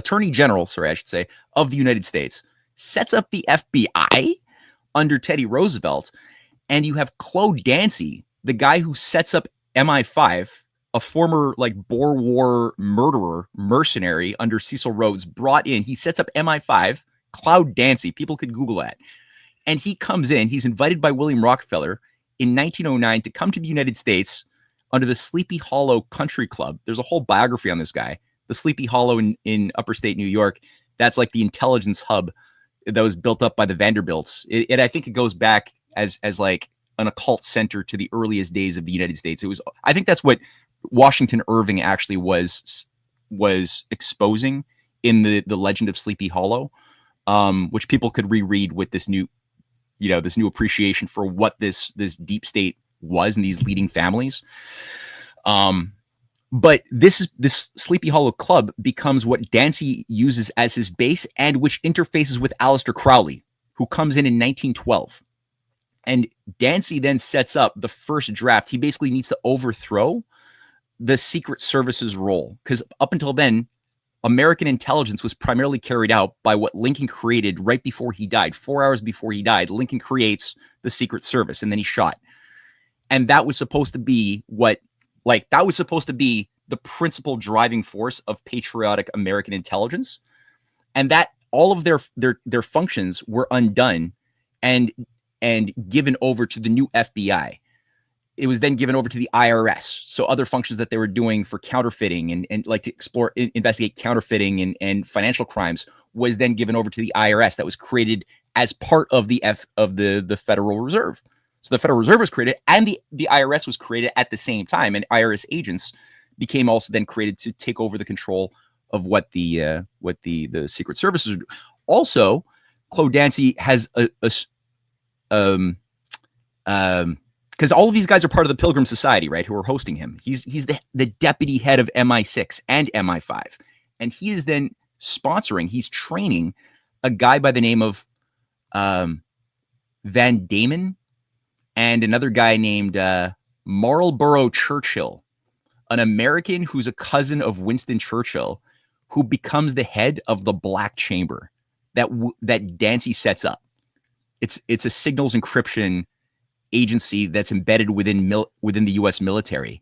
Speaker 2: sorry, I should say, of the United States, sets up the FBI under Teddy Roosevelt. And you have Claude Dancy, the guy who sets up MI5, a former like Boer War murderer, mercenary under Cecil Rhodes, brought in. He sets up MI5, Claude Dancy. People could Google that. And he comes in, he's invited by William Rockefeller in 1909 to come to the United States under the Sleepy Hollow Country Club. There's a whole biography on this guy. The Sleepy Hollow in upper state New York, that's like the intelligence hub that was built up by the Vanderbilts. I think it goes back as like an occult center to the earliest days of the United States. I think that's what Washington Irving actually was exposing in the Legend of Sleepy Hollow, which people could reread with this new appreciation for what this deep state was and these leading families. But this Sleepy Hollow Club becomes what Dancy uses as his base, and which interfaces with Aleister Crowley, who comes in 1912. And Dancy then sets up the first draft. He basically needs to overthrow the Secret Service's role, because up until then, American intelligence was primarily carried out by what Lincoln created right before he died. 4 hours before he died, Lincoln creates the Secret Service, and then he's shot. And that was supposed to be the principal driving force of patriotic American intelligence. And that all of their functions were undone and given over to the new FBI. It was then given over to the IRS. So other functions that they were doing for counterfeiting and like to investigate counterfeiting and financial crimes was then given over to the IRS. That was created as part of the Federal Reserve. So the Federal Reserve was created, and the IRS was created at the same time. And IRS agents became also then created to take over the control of what the Secret Service was. Also, Claude Dancy has because all of these guys are part of the Pilgrim Society, right, who are hosting him. He's the deputy head of MI6 and MI5. And he is then he's training a guy by the name of Van Damon and another guy named Marlborough Churchill, an American who's a cousin of Winston Churchill, who becomes the head of the Black Chamber that Dancy sets up. It's a signals encryption agency that's embedded within the U.S. military.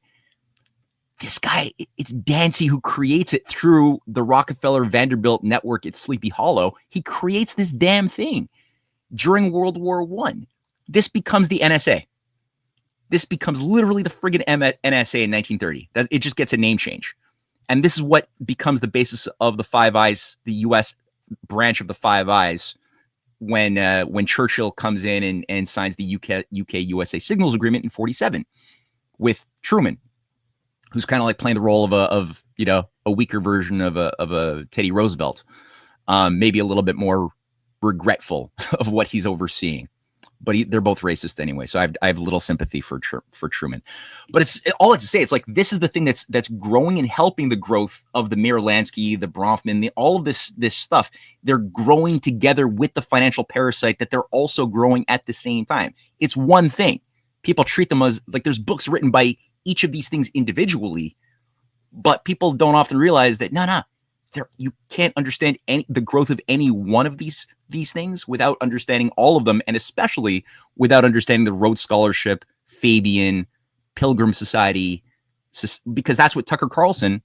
Speaker 2: This guy, it's Dancy who creates it through the Rockefeller Vanderbilt network at Sleepy Hollow. He creates this damn thing during World War I. This becomes the NSA. This becomes literally the friggin' NSA in 1930. It just gets a name change. And this is what becomes the basis of the Five Eyes, the U.S. branch of the Five Eyes, when Churchill comes in and signs the UK-USA signals agreement in 1947 with Truman, who's kind of like playing the role of a weaker version of a Teddy Roosevelt, maybe a little bit more regretful of what he's overseeing. But they're both racist anyway, so I have little sympathy for Truman. But it's all to say, it's like this is the thing that's growing and helping the growth of the Meyer Lansky, the Bronfman, all of this stuff. They're growing together with the financial parasite that they're also growing at the same time. It's one thing. People treat them as like there's books written by each of these things individually, but people don't often realize that you can't understand the growth of any one of these things without understanding all of them, and especially without understanding the Rhodes Scholarship, Fabian, Pilgrim Society, because that's what Tucker Carlson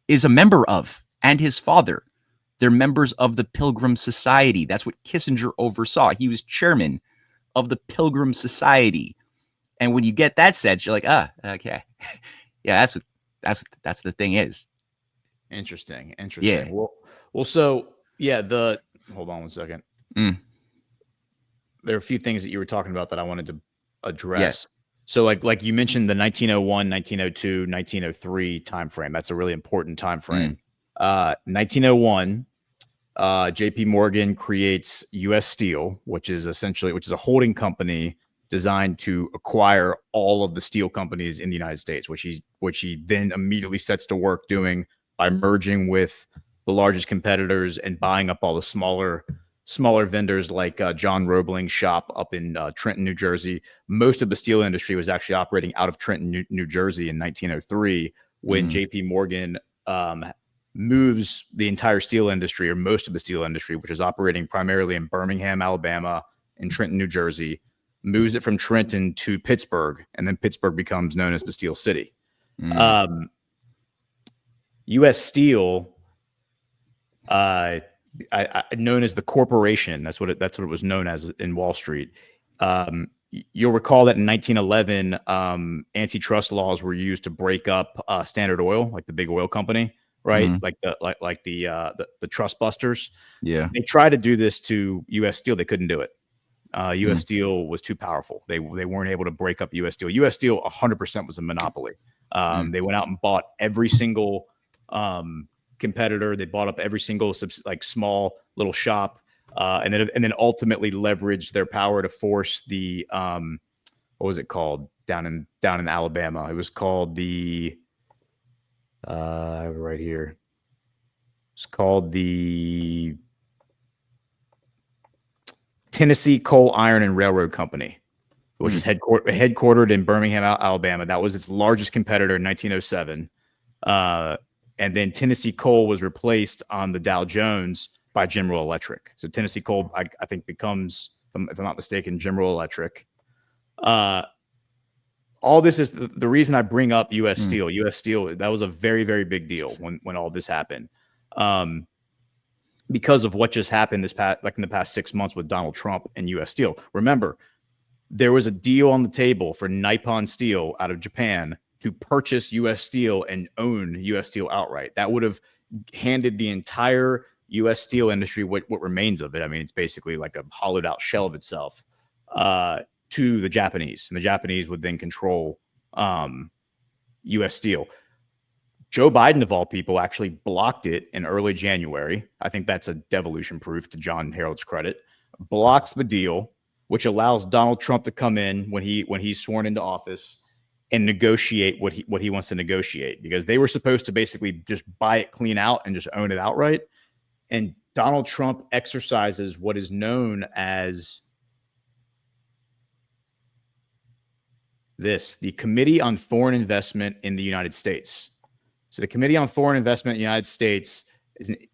Speaker 2: is a member of, and his father. They're members of the Pilgrim Society. That's what Kissinger oversaw. He was chairman of the Pilgrim Society. And when you get that sense, you're like, okay, yeah, that's the thing is.
Speaker 3: Interesting.
Speaker 2: Yeah.
Speaker 3: Well, so yeah, hold on one second. There are a few things that you were talking about that I wanted to address. So like you mentioned the 1901, 1902, 1903 timeframe. That's a really important timeframe. 1901, JP Morgan creates US Steel, which is a holding company designed to acquire all of the steel companies in the United States, which he then immediately sets to work doing by merging with the largest competitors and buying up all the smaller vendors like John Roebling's shop up in Trenton, New Jersey. Most of the steel industry was actually operating out of Trenton, New Jersey in 1903 when JP Morgan moves the entire steel industry, or most of the steel industry, which is operating primarily in Birmingham, Alabama, and Trenton, New Jersey, moves it from Trenton to Pittsburgh, and then Pittsburgh becomes known as the Steel City. U.S. Steel, known as the corporation, that's what it was known as in Wall Street. You'll recall that in 1911, antitrust laws were used to break up Standard Oil, like the big oil company, right? Like the trust busters.
Speaker 2: Yeah.
Speaker 3: They tried to do this to U.S. Steel. They couldn't do it. U.S. Steel was too powerful. They weren't able to break up U.S. Steel. U.S. Steel 100% was a monopoly. They went out and bought every single competitor. They bought up every single small little shop, and then ultimately leveraged their power to force the what was it called down in Alabama? It was called the I have it right here. It's called the Tennessee Coal, Iron, and Railroad Company, which is headquartered in Birmingham, Alabama. That was its largest competitor in 1907. And then Tennessee Coal was replaced on the Dow Jones by General Electric. So Tennessee Coal, I think, becomes, if I'm not mistaken, General Electric. All this is the reason I bring up U.S. Steel. U.S. Steel, that was a very, very big deal when all this happened. Because of what just happened in the past 6 months with Donald Trump and U.S. Steel. Remember, there was a deal on the table for Nippon Steel out of Japan to purchase U.S. Steel and own U.S. Steel outright. That would have handed the entire U.S. steel industry, what remains of it, I mean, it's basically like a hollowed out shell of itself, to the Japanese. And the Japanese would then control U.S. Steel. Joe Biden, of all people, actually blocked it in early January. I think that's a devolution proof, to John Harold's credit. Blocks the deal, which allows Donald Trump to come in when he's sworn into office and negotiate what he wants to negotiate, because they were supposed to basically just buy it clean out and just own it outright. And Donald Trump exercises what is known as the Committee on Foreign Investment in the United States. So the Committee on Foreign Investment in the United States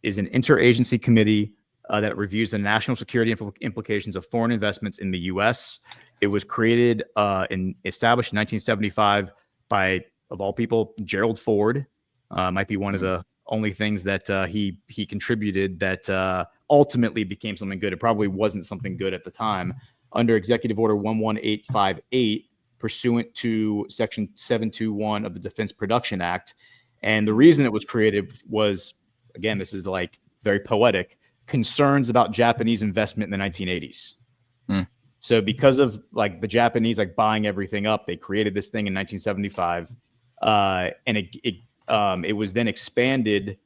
Speaker 3: is an interagency committee that reviews the national security implications of foreign investments in the U.S. It was created and established in 1975 by, of all people, Gerald Ford. Might be one of the only things that he contributed that ultimately became something good. It probably wasn't something good at the time. Under Executive Order 11858, pursuant to Section 721 of the Defense Production Act. And the reason it was created was, again, this is like very poetic, concerns about Japanese investment in the 1980s. So because of like the Japanese like buying everything up, they created this thing in 1975, and it was then expanded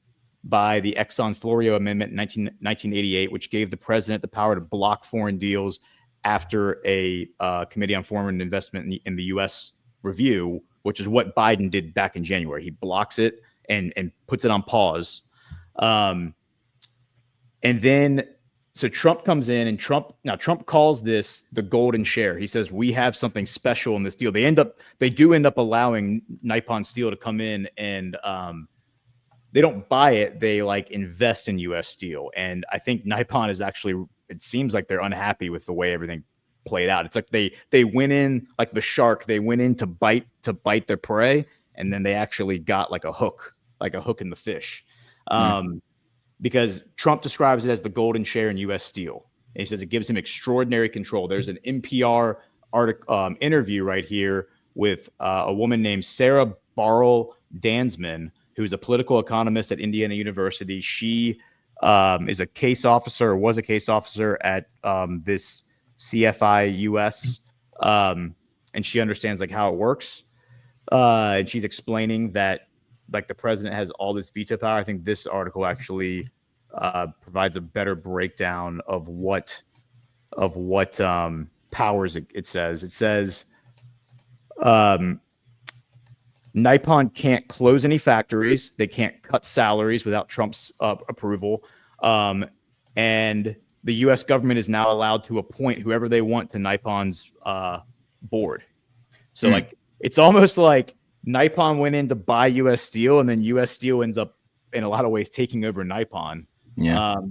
Speaker 3: by the Exxon-Florio Amendment in 1988, which gave the president the power to block foreign deals after a Committee on Foreign Investment in the U.S. review, which is what Biden did back in January. He blocks it and puts it on pause. And then, so Trump comes in, and Trump calls this the golden share. He says, we have something special in this deal. They do end up allowing Nippon Steel to come in, and they don't buy it. They like invest in U.S. Steel. And I think Nippon is actually, it seems like they're unhappy with the way everything played out. It's like they went in like the shark. They went in to bite their prey, and then they actually got like a hook in the fish. Because Trump describes it as the golden share in U.S. Steel. And he says it gives him extraordinary control. There's an NPR interview right here with a woman named Sarah Barrell Dansman, who's a political economist at Indiana University. She is a case officer, or was a case officer at this CFI US, and she understands like how it works. And she's explaining that like the president has all this veto power. I think this article actually provides a better breakdown of what powers it says. It says Nippon can't close any factories. They can't cut salaries without Trump's approval. And the U.S. government is now allowed to appoint whoever they want to Nippon's board. So like, it's almost like Nippon went in to buy U.S. Steel, and then U.S. Steel ends up in a lot of ways taking over Nippon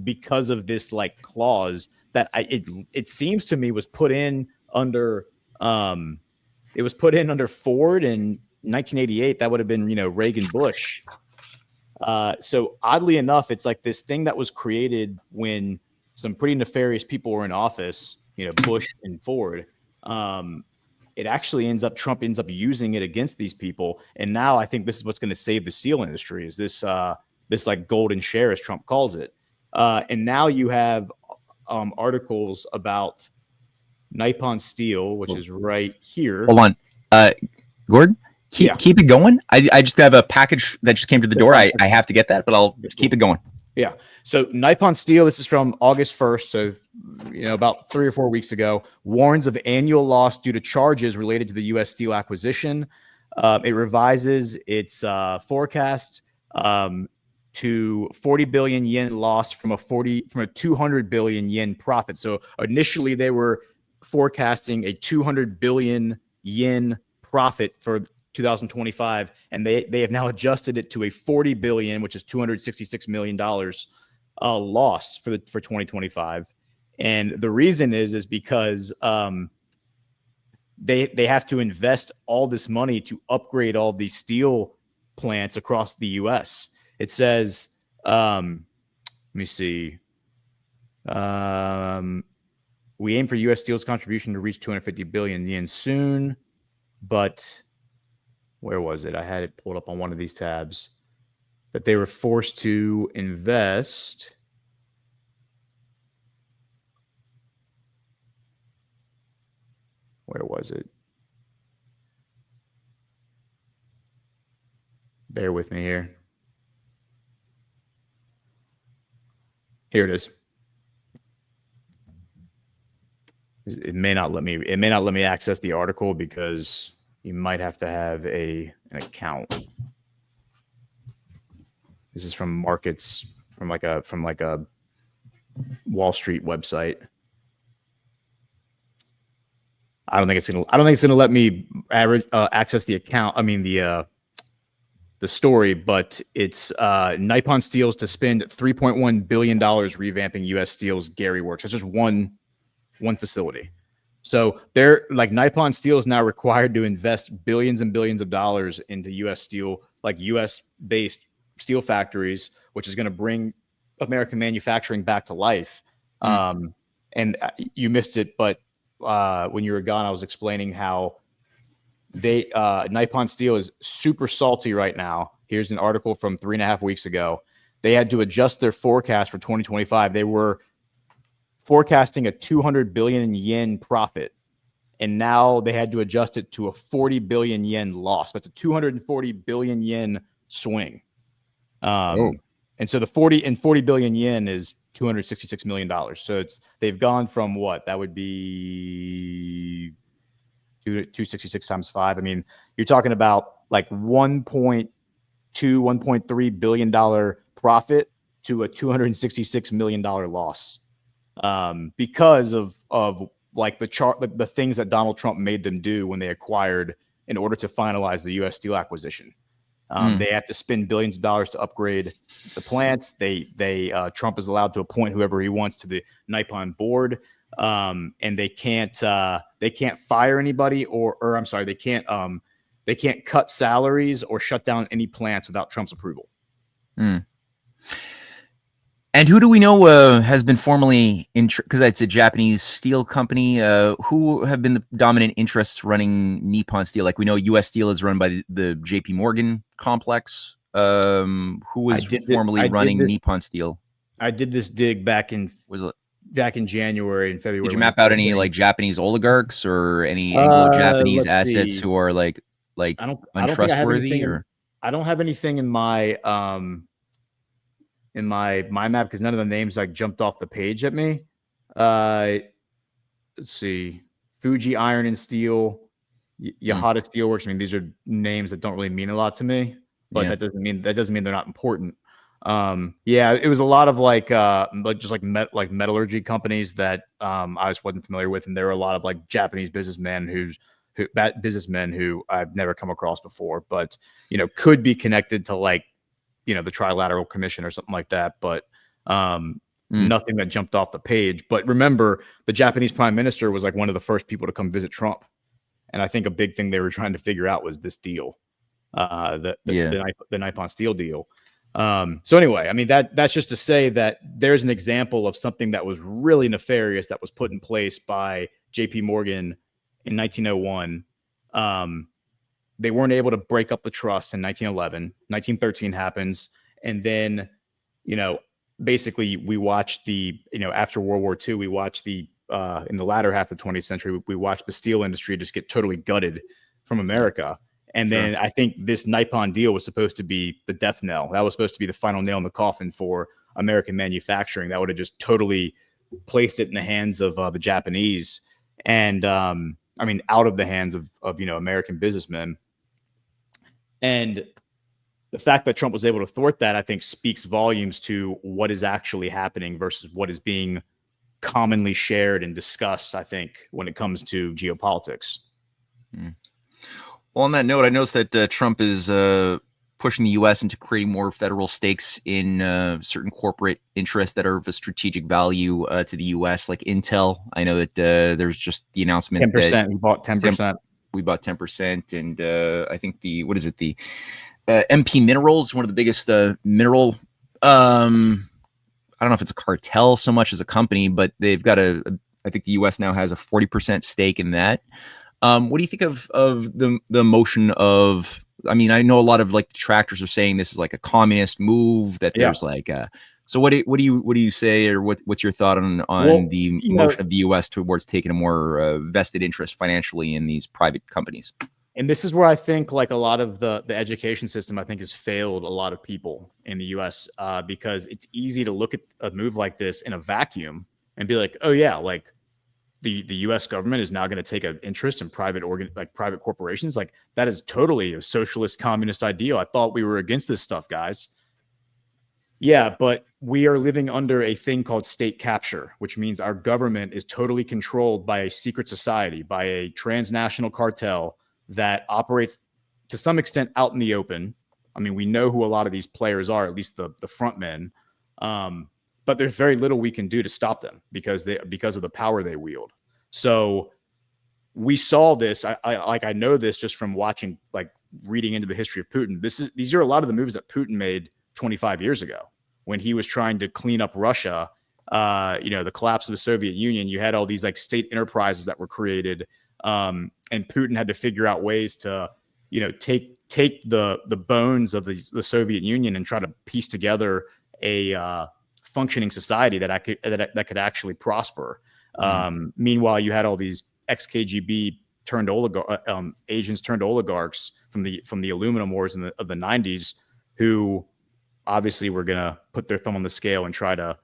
Speaker 3: because of this like clause that it seems to me was put in under Ford in 1988. That would have been, Reagan Bush. So oddly enough, it's like this thing that was created when some pretty nefarious people were in office, Bush and Ford. It actually Trump ends up using it against these people. And now I think this is what's going to save the steel industry, is this like golden share, as Trump calls it. And now you have articles about Nippon Steel, which is right here.
Speaker 2: Hold on. Gordon, keep it going. I just have a package that just came to the door. I have to get that, but I'll keep it going.
Speaker 3: Yeah. So Nippon Steel, this is from August 1st. So, about 3 or 4 weeks ago, warns of annual loss due to charges related to the U.S. Steel acquisition. It revises its forecast to 40 billion yen loss from a 200 billion yen profit. So initially they were forecasting a 200 billion yen profit for 2025, and they have now adjusted it to a 40 billion, which is $266 million loss for 2025. And the reason is because they have to invest all this money to upgrade all these steel plants across the U.S. It says, let me see. We aim for U.S. Steel's contribution to reach 250 billion yen soon, but where was it? I had it pulled up on one of these tabs. That they were forced to invest. Where was it? Bear with me here. Here it is. It may not let me access the article because you might have to have an account. This is from markets, from like a Wall Street website. I don't think it's gonna let me access the account. I mean the story, but it's Nippon Steel's to spend $3.1 billion revamping U.S. Steel's Gary Works. That's just one facility. So they're like, Nippon Steel is now required to invest billions and billions of dollars into U.S. Steel, like U.S. based steel factories, which is going to bring American manufacturing back to life. And you missed it, but when you were gone, I was explaining how Nippon Steel is super salty right now. Here's an article from 3.5 weeks ago. They had to adjust their forecast for 2025. They were forecasting a 200 billion yen profit, and now they had to adjust it to a 40 billion yen loss. That's a 240 billion yen swing. And so the 40 billion yen is $266 million. So they've gone from what? That would be 266 times 5. I mean, you're talking about like $1.3 billion profit to a $266 million loss. Because of like the things that Donald Trump made them do when they acquired in order to finalize the U.S. Steel acquisition. They have to spend billions of dollars to upgrade the plants. Trump is allowed to appoint whoever he wants to the Nippon board, and they can't fire anybody or I'm sorry, they can't cut salaries or shut down any plants without Trump's approval.
Speaker 2: And who do we know has been formerly because it's a Japanese steel company? Who have been the dominant interests running Nippon Steel? Like we know, U.S. Steel is run by the J.P. Morgan complex. Who was formerly running Nippon Steel?
Speaker 3: I did this dig back in January and February.
Speaker 2: Did you map out any like Japanese oligarchs or any Anglo-Japanese assets who are like untrustworthy?
Speaker 3: I don't have anything in my map because none of the names like jumped off the page at me. Let's see, Fuji Iron and Steel, Yahata Steelworks. I mean, these are names that don't really mean a lot to me, but that doesn't mean they're not important. It was a lot of like metallurgy companies that I just wasn't familiar with, and there were a lot of like Japanese businessmen who I've never come across before, but could be connected to like the Trilateral Commission or something like that, but nothing that jumped off the page. But remember, the Japanese Prime Minister was like one of the first people to come visit Trump, and I think a big thing they were trying to figure out was this deal, the Nippon Steel deal. So anyway, I mean that's just to say that there's an example of something that was really nefarious that was put in place by J.P. Morgan in 1901. They weren't able to break up the trust in 1911. 1913 happens, and then basically we watched after World War II, we watched in the latter half of the 20th century, we watched the steel industry just get totally gutted from America. And then I think this Nippon deal was supposed to be the death knell. That was supposed to be the final nail in the coffin for American manufacturing. That would have just totally placed it in the hands of the Japanese, and out of the hands of American businessmen. And the fact that Trump was able to thwart that, I think, speaks volumes to what is actually happening versus what is being commonly shared and discussed, I think, when it comes to geopolitics.
Speaker 2: Well, on that note, I noticed that Trump is pushing the U.S. into creating more federal stakes in certain corporate interests that are of a strategic value to the U.S., like Intel. I know that there's just the announcement
Speaker 3: 10%. We bought 10%.
Speaker 2: We bought 10%, and I think the MP Minerals, one of the biggest mineral. I don't know if it's a cartel so much as a company, but they've got I think the U.S. now has a 40% stake in that. What do you think of the motion of? I mean, I know a lot of like detractors are saying this is like a communist move. That there's so what do you say, or what's your thought on the motion of the U.S. towards taking a more vested interest financially in these private companies?
Speaker 3: And this is where I think like a lot of the education system, I think, has failed a lot of people in the U.S. Because it's easy to look at a move like this in a vacuum and be like, oh yeah, like the U.S. government is now going to take an interest in private corporations. Like that is totally a socialist communist ideal. I thought we were against this stuff, guys. Yeah, but we are living under a thing called state capture, which means our government is totally controlled by a secret society, by a transnational cartel that operates to some extent out in the open. I mean, we know who a lot of these players are, at least the front men. But there's very little we can do to stop them because of the power they wield. So we saw this. I know this just from watching, like reading into the history of Putin. These are a lot of the moves that Putin made 25 years ago when he was trying to clean up Russia. The collapse of the Soviet Union. You had all these like state enterprises that were created, and Putin had to figure out ways to, take the bones of the Soviet Union and try to piece together a functioning society that could actually prosper. Meanwhile, you had all these ex-KGB turned agents turned oligarchs from the aluminum wars of the 90s, who obviously were going to put their thumb on the scale and try to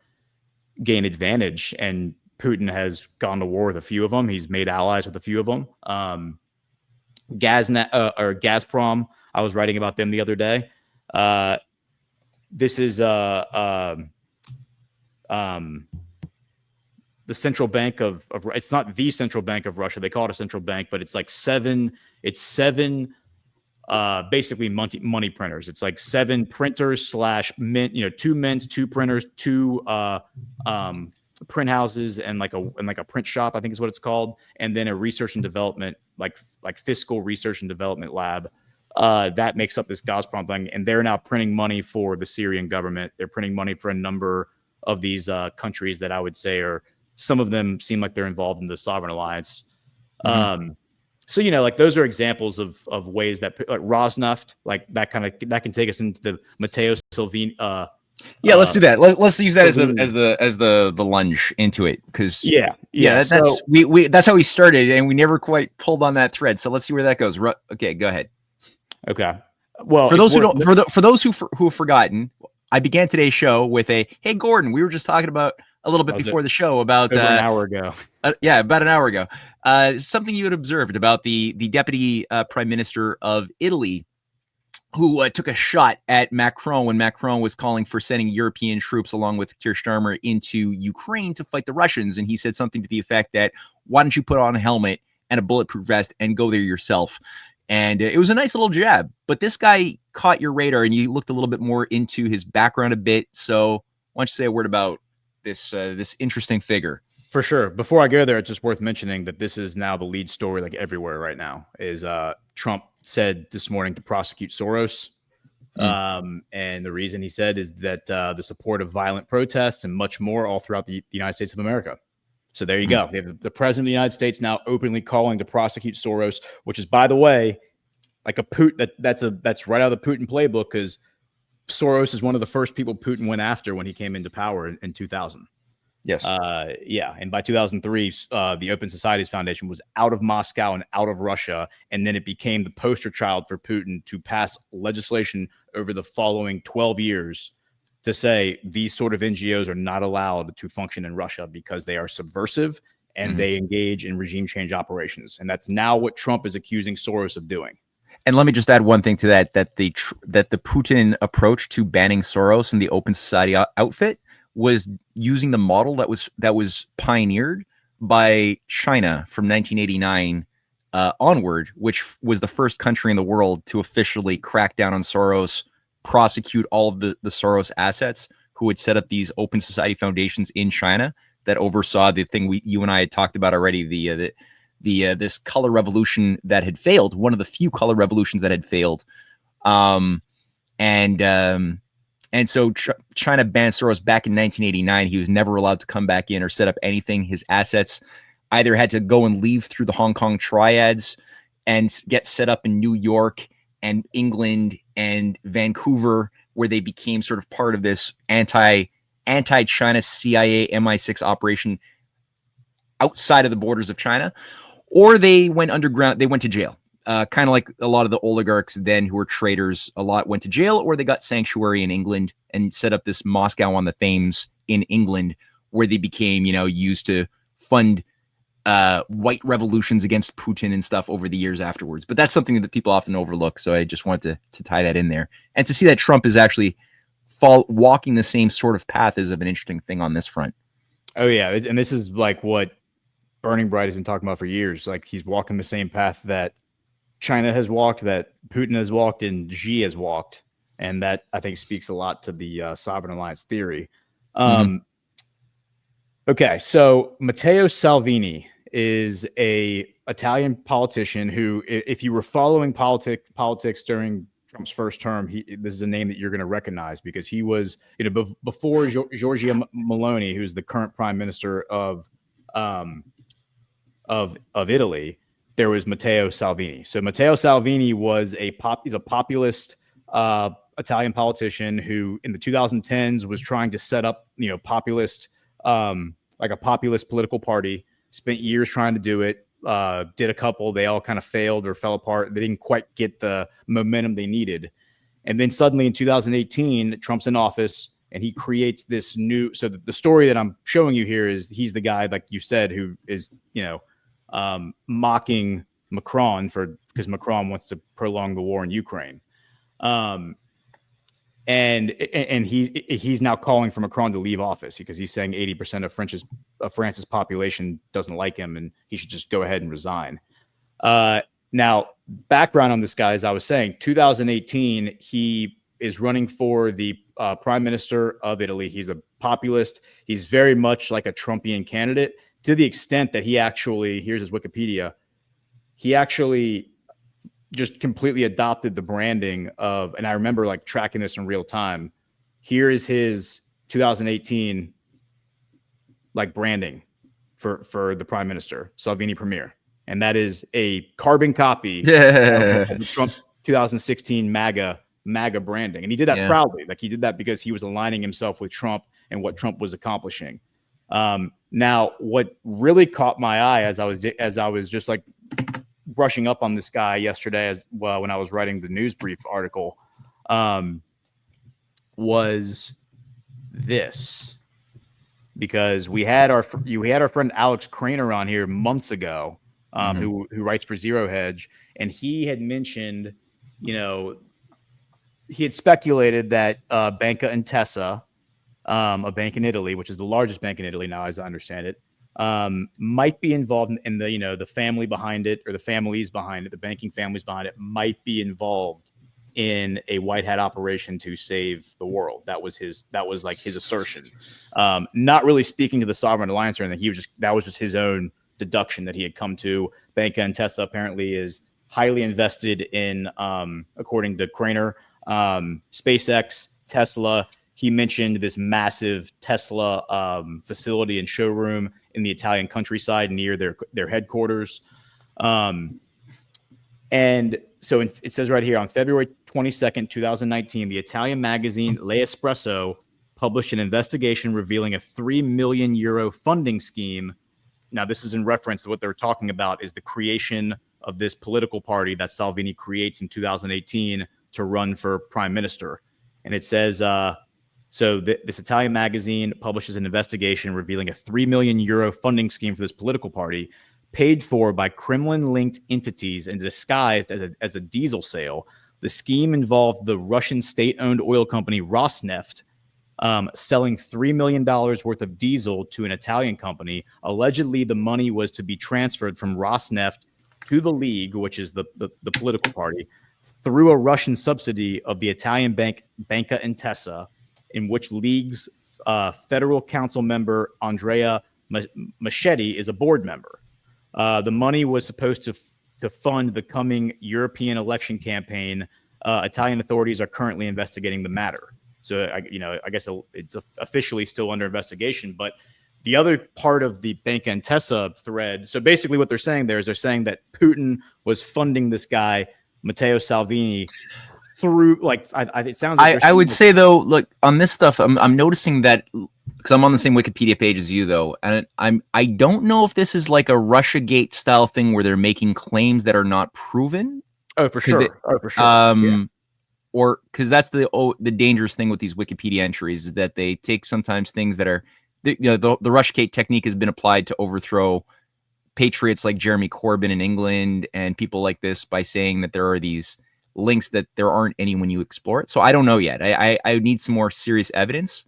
Speaker 3: gain advantage. And Putin has gone to war with a few of them. He's made allies with a few of them. Gazprom, I was writing about them the other day. This is the central bank of it's not the central bank of Russia. They call it a central bank, but it's like seven basically money printers. It's like 7 printers / mint, 2 mints, 2 printers, 2 print houses, and like a print shop, I think is what it's called, and then a research and development, like fiscal research and development lab that makes up this Gazprom thing. And they're now printing money for the Syrian government. They're printing money for a number of these countries that I would say are, some of them seem like they're involved in the sovereign alliance. So, like those are examples of ways that, like Rosneft, like that can take us into the Matteo Salvini.
Speaker 2: Let's do that. Let's use that
Speaker 3: Salvini.
Speaker 2: as the lunge into it, because that's
Speaker 3: So,
Speaker 2: that's how we started, and we never quite pulled on that thread. So let's see where that goes. Okay, go ahead.
Speaker 3: Okay. Well,
Speaker 2: for those who don't, for those who have forgotten, I began today's show with a, "Hey Gordon, we were just talking about a little bit before the show about
Speaker 3: an hour ago."
Speaker 2: About an hour ago. Something you had observed about the deputy prime minister of Italy, who took a shot at Macron when Macron was calling for sending European troops along with Keir Starmer into Ukraine to fight the Russians. And he said something to the effect that, "Why don't you put on a helmet and a bulletproof vest and go there yourself?" And it was a nice little jab. But this guy caught your radar, and you looked a little bit more into his background a bit. So why don't you say a word about this interesting figure?
Speaker 3: For sure. Before I go there, it's just worth mentioning that this is now the lead story, like everywhere right now, is Trump said this morning to prosecute Soros. And the reason he said is that the support of violent protests and much more all throughout the United States of America. So there you go. They have the president of the United States now openly calling to prosecute Soros, which is, by the way, like a Putin. That's right out of the Putin playbook, because Soros is one of the first people Putin went after when he came into power in 2000.
Speaker 2: Yes.
Speaker 3: And by 2003, the Open Societies Foundation was out of Moscow and out of Russia. And then it became the poster child for Putin to pass legislation over the following 12 years to say these sort of NGOs are not allowed to function in Russia because they are subversive and they engage in regime change operations. And that's now what Trump is accusing Soros of doing.
Speaker 2: And let me just add one thing to that, that the Putin approach to banning Soros and the Open Society outfit was using the model that was pioneered by China from 1989 onward, which was the first country in the world to officially crack down on Soros, prosecute all of the Soros assets, who had set up these open society foundations in China that oversaw the thing you and I had talked about already, this color revolution that had failed, one of the few color revolutions that had failed. And so China banned Soros back in 1989. He was never allowed to come back in or set up anything. His assets either had to go and leave through the Hong Kong triads and get set up in New York and England and Vancouver, where they became sort of part of this anti-China CIA MI6 operation outside of the borders of China, or they went underground. They went to jail. Kind of like a lot of the oligarchs then who were traitors, a lot went to jail, or they got sanctuary in England and set up this Moscow on the Thames in England, where they became, used to fund white revolutions against Putin and stuff over the years afterwards. But that's something that people often overlook. So I just wanted to tie that in there. And to see that Trump is actually walking the same sort of path is of an interesting thing on this front.
Speaker 3: Oh, yeah. And this is like what Burning Bright has been talking about for years. Like, he's walking the same path that China has walked, that Putin has walked, and Xi has walked. And that, I think, speaks a lot to the sovereign alliance theory. Okay, so Matteo Salvini is a Italian politician who, if you were following politics during Trump's first term, this is a name that you're going to recognize, because he was, before Giorgia Meloni, who's the current prime minister of Italy, there was Matteo Salvini. So Matteo Salvini was he's a populist Italian politician who in the 2010s was trying to set up, populist, like a populist political party, spent years trying to do it, did a couple, they all kind of failed or fell apart. They didn't quite get the momentum they needed. And then suddenly in 2018, Trump's in office and he creates this new, so the story that I'm showing you here is he's the guy, like you said, who is, mocking Macron because Macron wants to prolong the war in Ukraine. And he's now calling for Macron to leave office because he's saying 80% of France's population doesn't like him and he should just go ahead and resign. Now, background on this guy, as I was saying, 2018, he is running for the prime minister of Italy. He's a populist. He's very much like a Trumpian candidate, to the extent that he actually, here's his Wikipedia, he actually just completely adopted the branding of, and I remember like tracking this in real time. Here is his 2018 like branding for the prime minister, Salvini Premier, and that is a carbon copy of the Trump 2016 MAGA branding, and he did that proudly. Like he did that because he was aligning himself with Trump and what Trump was accomplishing. Now, what really caught my eye as I was just like brushing up on this guy yesterday, as well, when I was writing the news brief article, was this, because we had our friend Alex Craner on here months ago, who writes for Zero Hedge, and he had mentioned, he had speculated that Banca Intesa, a bank in Italy, which is the largest bank in Italy now, as I understand it, might be involved in the, the family behind it, or the families behind it, the banking families behind it, might be involved in a white hat operation to save the world. That was like his assertion. Not really speaking to the Sovereign Alliance or anything. That was just his own deduction that he had come to. Banca Intesa apparently is highly invested in, according to Craner, SpaceX, Tesla. He mentioned this massive Tesla facility and showroom in the Italian countryside near their headquarters. And so it says right here, on February 22nd, 2019, the Italian magazine L'Espresso published an investigation revealing a €3 million funding scheme. Now, this is in reference to what they're talking about, is the creation of this political party that Salvini creates in 2018 to run for prime minister. And it says, this Italian magazine publishes an investigation revealing a €3 million funding scheme for this political party, paid for by Kremlin-linked entities and disguised as a diesel sale. The scheme involved the Russian state-owned oil company Rosneft selling $3 million worth of diesel to an Italian company. Allegedly, the money was to be transferred from Rosneft to the League, which is the political party, through a Russian subsidy of the Italian bank Banca Intesa, in which League's federal council member Andrea Machetti is a board member. The money was supposed to fund the coming European election campaign. Italian authorities are currently investigating the matter. So, I guess it's officially still under investigation. But the other part of the Banca Intesa thread, so basically what they're saying there is they're saying that Putin was funding this guy, Matteo Salvini, through, like, it sounds like
Speaker 2: I would say, though, look, on this stuff, I'm noticing that, because I'm on the same Wikipedia page as you, though, and I don't know if this is like a Russiagate style thing where they're making claims that are not proven.
Speaker 3: Oh, for sure. Yeah.
Speaker 2: Or because that's the dangerous thing with these Wikipedia entries, is that they take sometimes things that are, the Russiagate technique has been applied to overthrow patriots like Jeremy Corbyn in England and people like this by saying that there are these links that there aren't any when you explore it. So I don't know yet. I need some more serious evidence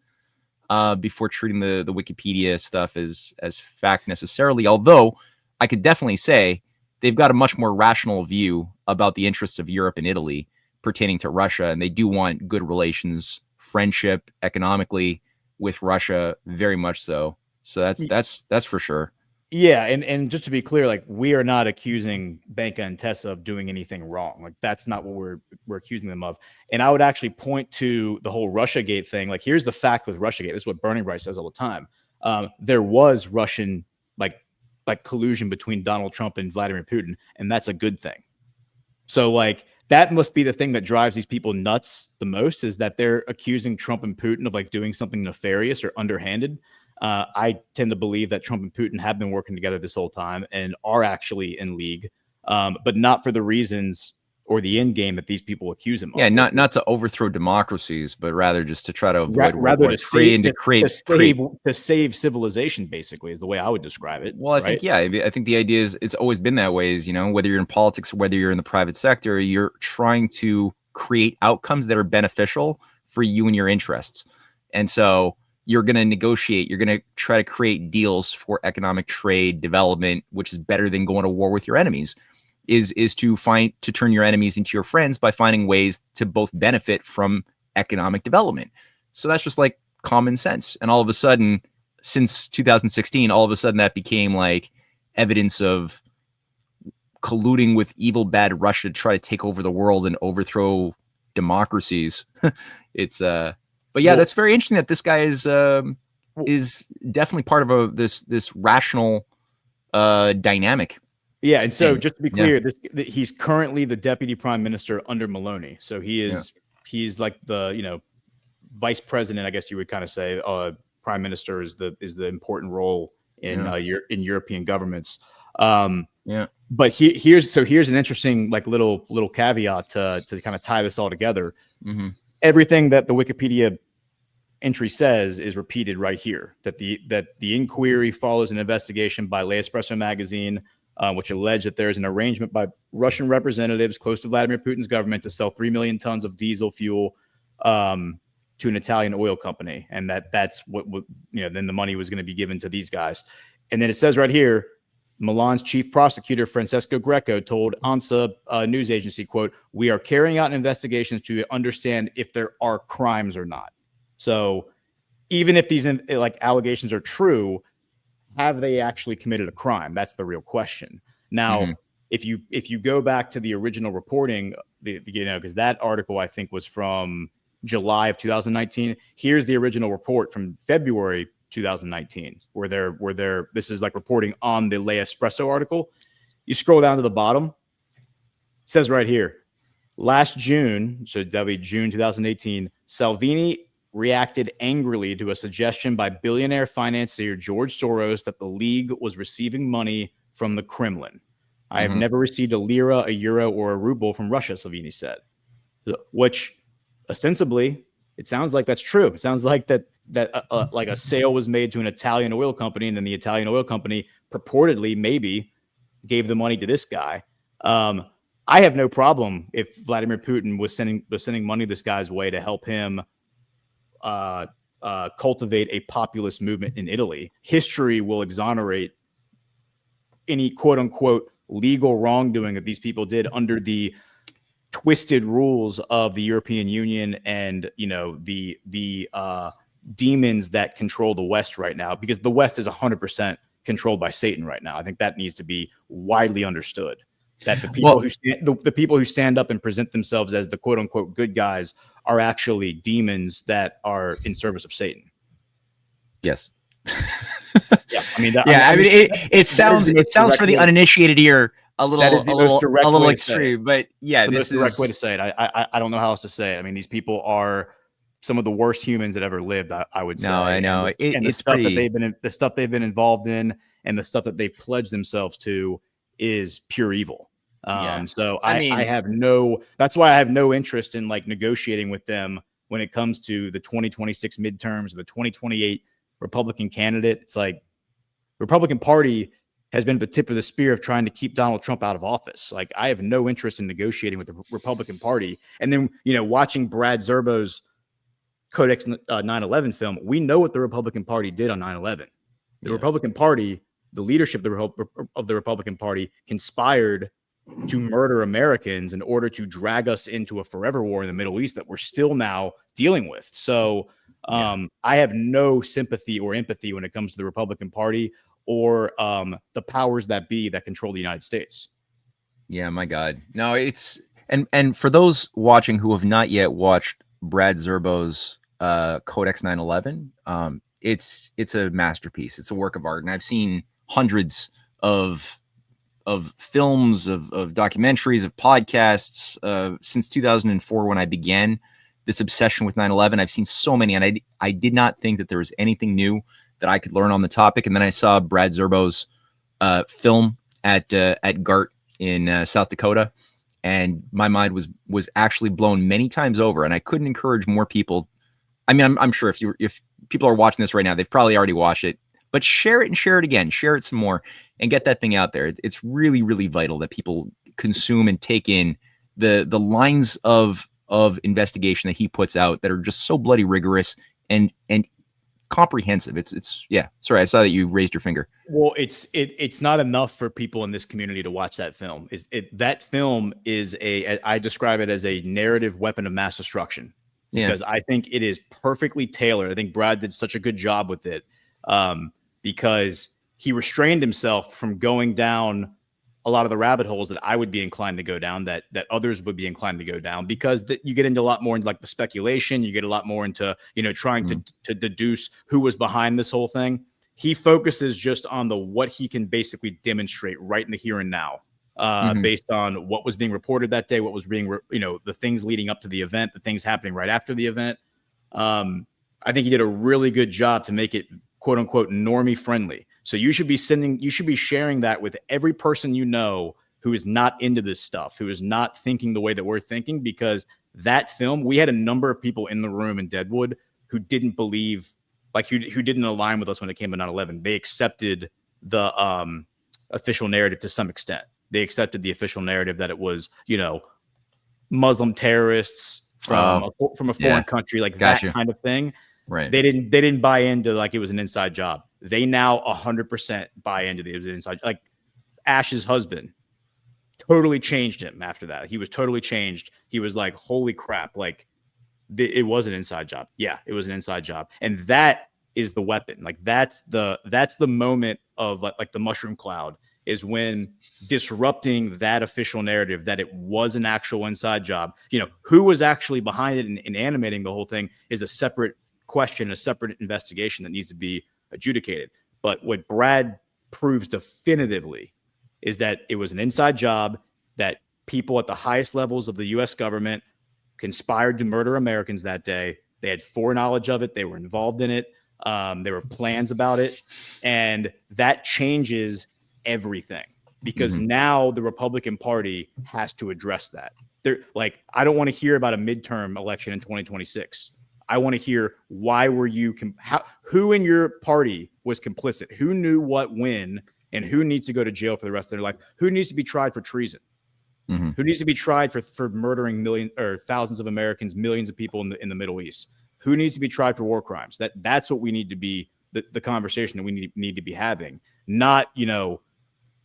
Speaker 2: before treating the Wikipedia stuff as fact necessarily. Although I could definitely say they've got a much more rational view about the interests of Europe and Italy pertaining to Russia, and they do want good relations, friendship, economically with Russia, very much so. So that's for sure.
Speaker 3: Yeah, and just to be clear, like, we are not accusing Banca Intesa of doing anything wrong. Like, that's not what we're accusing them of. And I would actually point to the whole Russiagate thing. Like, here's the fact with Russiagate. This is what Burning Bright says all the time. There was Russian like collusion between Donald Trump and Vladimir Putin, and that's a good thing. So, like, that must be the thing that drives these people nuts the most, is that they're accusing Trump and Putin of, like, doing something nefarious or underhanded. I tend to believe that Trump and Putin have been working together this whole time and are actually in league, but not for the reasons or the end game that these people accuse him of.
Speaker 2: Yeah, not to overthrow democracies, but rather just to try to avoid
Speaker 3: to save civilization, basically, is the way I would describe it.
Speaker 2: Well, I think the idea is, it's always been that way, is, whether you're in politics or whether you're in the private sector, you're trying to create outcomes that are beneficial for you and your interests. And so you're going to negotiate, you're going to try to create deals for economic trade development, which is better than going to war with your enemies. Is to turn your enemies into your friends by finding ways to both benefit from economic development. So that's just like common sense. And all of a sudden, since 2016, all of a sudden that became like evidence of colluding with evil, bad Russia to try to take over the world and overthrow democracies. But yeah, that's very interesting that this guy is is definitely part of this rational dynamic.
Speaker 3: Yeah, and so
Speaker 2: And-
Speaker 3: just to be clear, he's currently the deputy prime minister under Maloney. So he's like the vice president, I guess you would kind of say. Prime minister is the important role in in European governments. But here's an interesting like little caveat to kind of tie this all together.
Speaker 2: Mm-hmm.
Speaker 3: Everything that the Wikipedia entry says is repeated right here. That the inquiry follows an investigation by L'Espresso magazine, which alleged that there is an arrangement by Russian representatives close to Vladimir Putin's government to sell 3 million tons of diesel fuel to an Italian oil company, and that's what then the money was going to be given to these guys. And then it says right here, Milan's chief prosecutor, Francesco Greco, told ANSA news agency, quote, "We are carrying out investigations to understand if there are crimes or not." So even if these allegations are true, have they actually committed a crime? That's the real question. Now, if you go back to the original reporting, because that article I think was from July of 2019. Here's the original report from February 2019, where this is like reporting on the L'Espresso article. You scroll down to the bottom, it says right here, last June, so that'll be June 2018, Salvini reacted angrily to a suggestion by billionaire financier George Soros that the League was receiving money from the Kremlin. I have never received a lira, a euro, or a ruble from Russia, Salvini said, which ostensibly it sounds like that's true. It sounds like that like a sale was made to an Italian oil company, and then the Italian oil company purportedly maybe gave the money to this guy. I have no problem if Vladimir Putin was sending money this guy's way to help him cultivate a populist movement in Italy. History will exonerate any quote unquote legal wrongdoing that these people did under the twisted rules of the European Union and the demons that control the West right now, because the West is 100% controlled by Satan right now. I think that needs to be widely understood. That the people who stand up and present themselves as the quote unquote good guys are actually demons that are in service of Satan.
Speaker 2: Yes.
Speaker 3: Yeah, I mean,
Speaker 2: it sounds for the uninitiated ear a little extreme, but yeah,
Speaker 3: this is the direct way to say it. I don't know how else to say it. I mean, these people are some of the worst humans that ever lived. I would say.
Speaker 2: No, I know.
Speaker 3: The stuff they've been involved in, and the stuff that they've pledged themselves to is pure evil. So I have no. That's why I have no interest in like negotiating with them when it comes to the 2026 midterms or the 2028 Republican candidate. It's like Republican Party has been the tip of the spear of trying to keep Donald Trump out of office. Like, I have no interest in negotiating with the Republican Party. And then, watching Brad Zerbo's Codex 9/11 film, we know what the Republican Party did on 9/11. The Republican Party, the leadership of the Republican Party conspired to murder Americans in order to drag us into a forever war in the Middle East that we're still now dealing with. So I have no sympathy or empathy when it comes to the Republican Party or the powers that be that control the United States.
Speaker 2: Yeah, my God. No, it's and for those watching who have not yet watched Brad Zerbo's Codex 9/11, it's a masterpiece. It's a work of art, and I've seen hundreds of films, of documentaries, of podcasts since 2004 when I began this obsession with 9/11. I've seen so many, and I did not think that there was anything new that I could learn on the topic. And then I saw Brad Zerbo's film at GART in South Dakota, and my mind was actually blown many times over. And I couldn't encourage more people. I mean, I'm sure if people are watching this right now, they've probably already watched it, but share it and share it again, share it some more, and get that thing out there. It's really, really vital that people consume and take in the lines of investigation that he puts out that are just so bloody rigorous and comprehensive. It's yeah. Sorry, I saw that you raised your finger.
Speaker 3: Well, it's not enough for people in this community to watch that film. That film is I describe it as a narrative weapon of mass destruction, because I think it is perfectly tailored. I think Brad did such a good job with it, because he restrained himself from going down a lot of the rabbit holes that I would be inclined to go down, that others would be inclined to go down, because you get into a lot more into like the speculation. You get a lot more into, trying to deduce who was behind this whole thing. He focuses just on what he can basically demonstrate right in the here and now, based on what was being reported that day, what was being, the things leading up to the event, the things happening right after the event. I think he did a really good job to make it quote unquote normie friendly. So you should be sharing that with every person who is not into this stuff, who is not thinking the way that we're thinking, because that film, we had a number of people in the room in Deadwood who didn't believe, like who didn't align with us when it came to 9/11. They accepted the official narrative to some extent. They accepted the official narrative that it was, Muslim terrorists from a foreign country, like that kind of thing.
Speaker 2: Right.
Speaker 3: They didn't buy into like it was an inside job. They now 100% buy into it was an inside. Like Ash's husband totally changed him after that. He was totally changed. He was like, holy crap. Like it was an inside job. Yeah, it was an inside job. And that is the weapon. Like that's the moment of like the mushroom cloud, is when disrupting that official narrative that it was an actual inside job. Who was actually behind it and animating the whole thing is a separate question, a separate investigation that needs to be adjudicated. But what Brad proves definitively is that it was an inside job, that people at the highest levels of the U.S. government conspired to murder Americans that day. They had foreknowledge of it. They were involved in it. There were plans about it. And that changes everything, because now the Republican Party has to address that. They're like, I don't want to hear about a midterm election in 2026. I want to hear, why were you, who in your party was complicit? Who knew what, when, and who needs to go to jail for the rest of their life? Who needs to be tried for treason? Who needs to be tried for murdering millions or thousands of Americans, millions of people in the Middle East? Who needs to be tried for war crimes? That's what we need to be, the conversation that we need to be having. Not,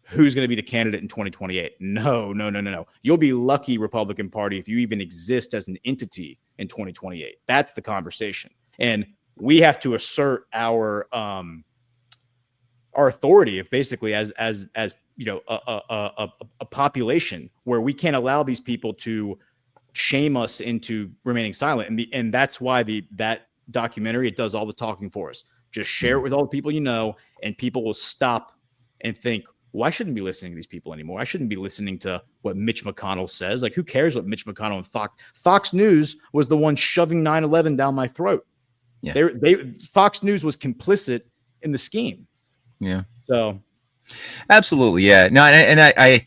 Speaker 3: who's going to be the candidate in 2028. No. You'll be lucky, Republican Party, if you even exist as an entity in 2028. That's the conversation. And we have to assert our authority, if basically as a population, where we can't allow these people to shame us into remaining silent. And that's why that documentary, it does all the talking for us. Just share it with all the people and people will stop and think, well, I shouldn't be listening to these people anymore. I shouldn't be listening to what Mitch McConnell says. Like, who cares what Mitch McConnell and Fox News was the one shoving 9/11 down my throat. Yeah. Fox News was complicit in the scheme.
Speaker 2: Yeah.
Speaker 3: So,
Speaker 2: absolutely, yeah. No, and I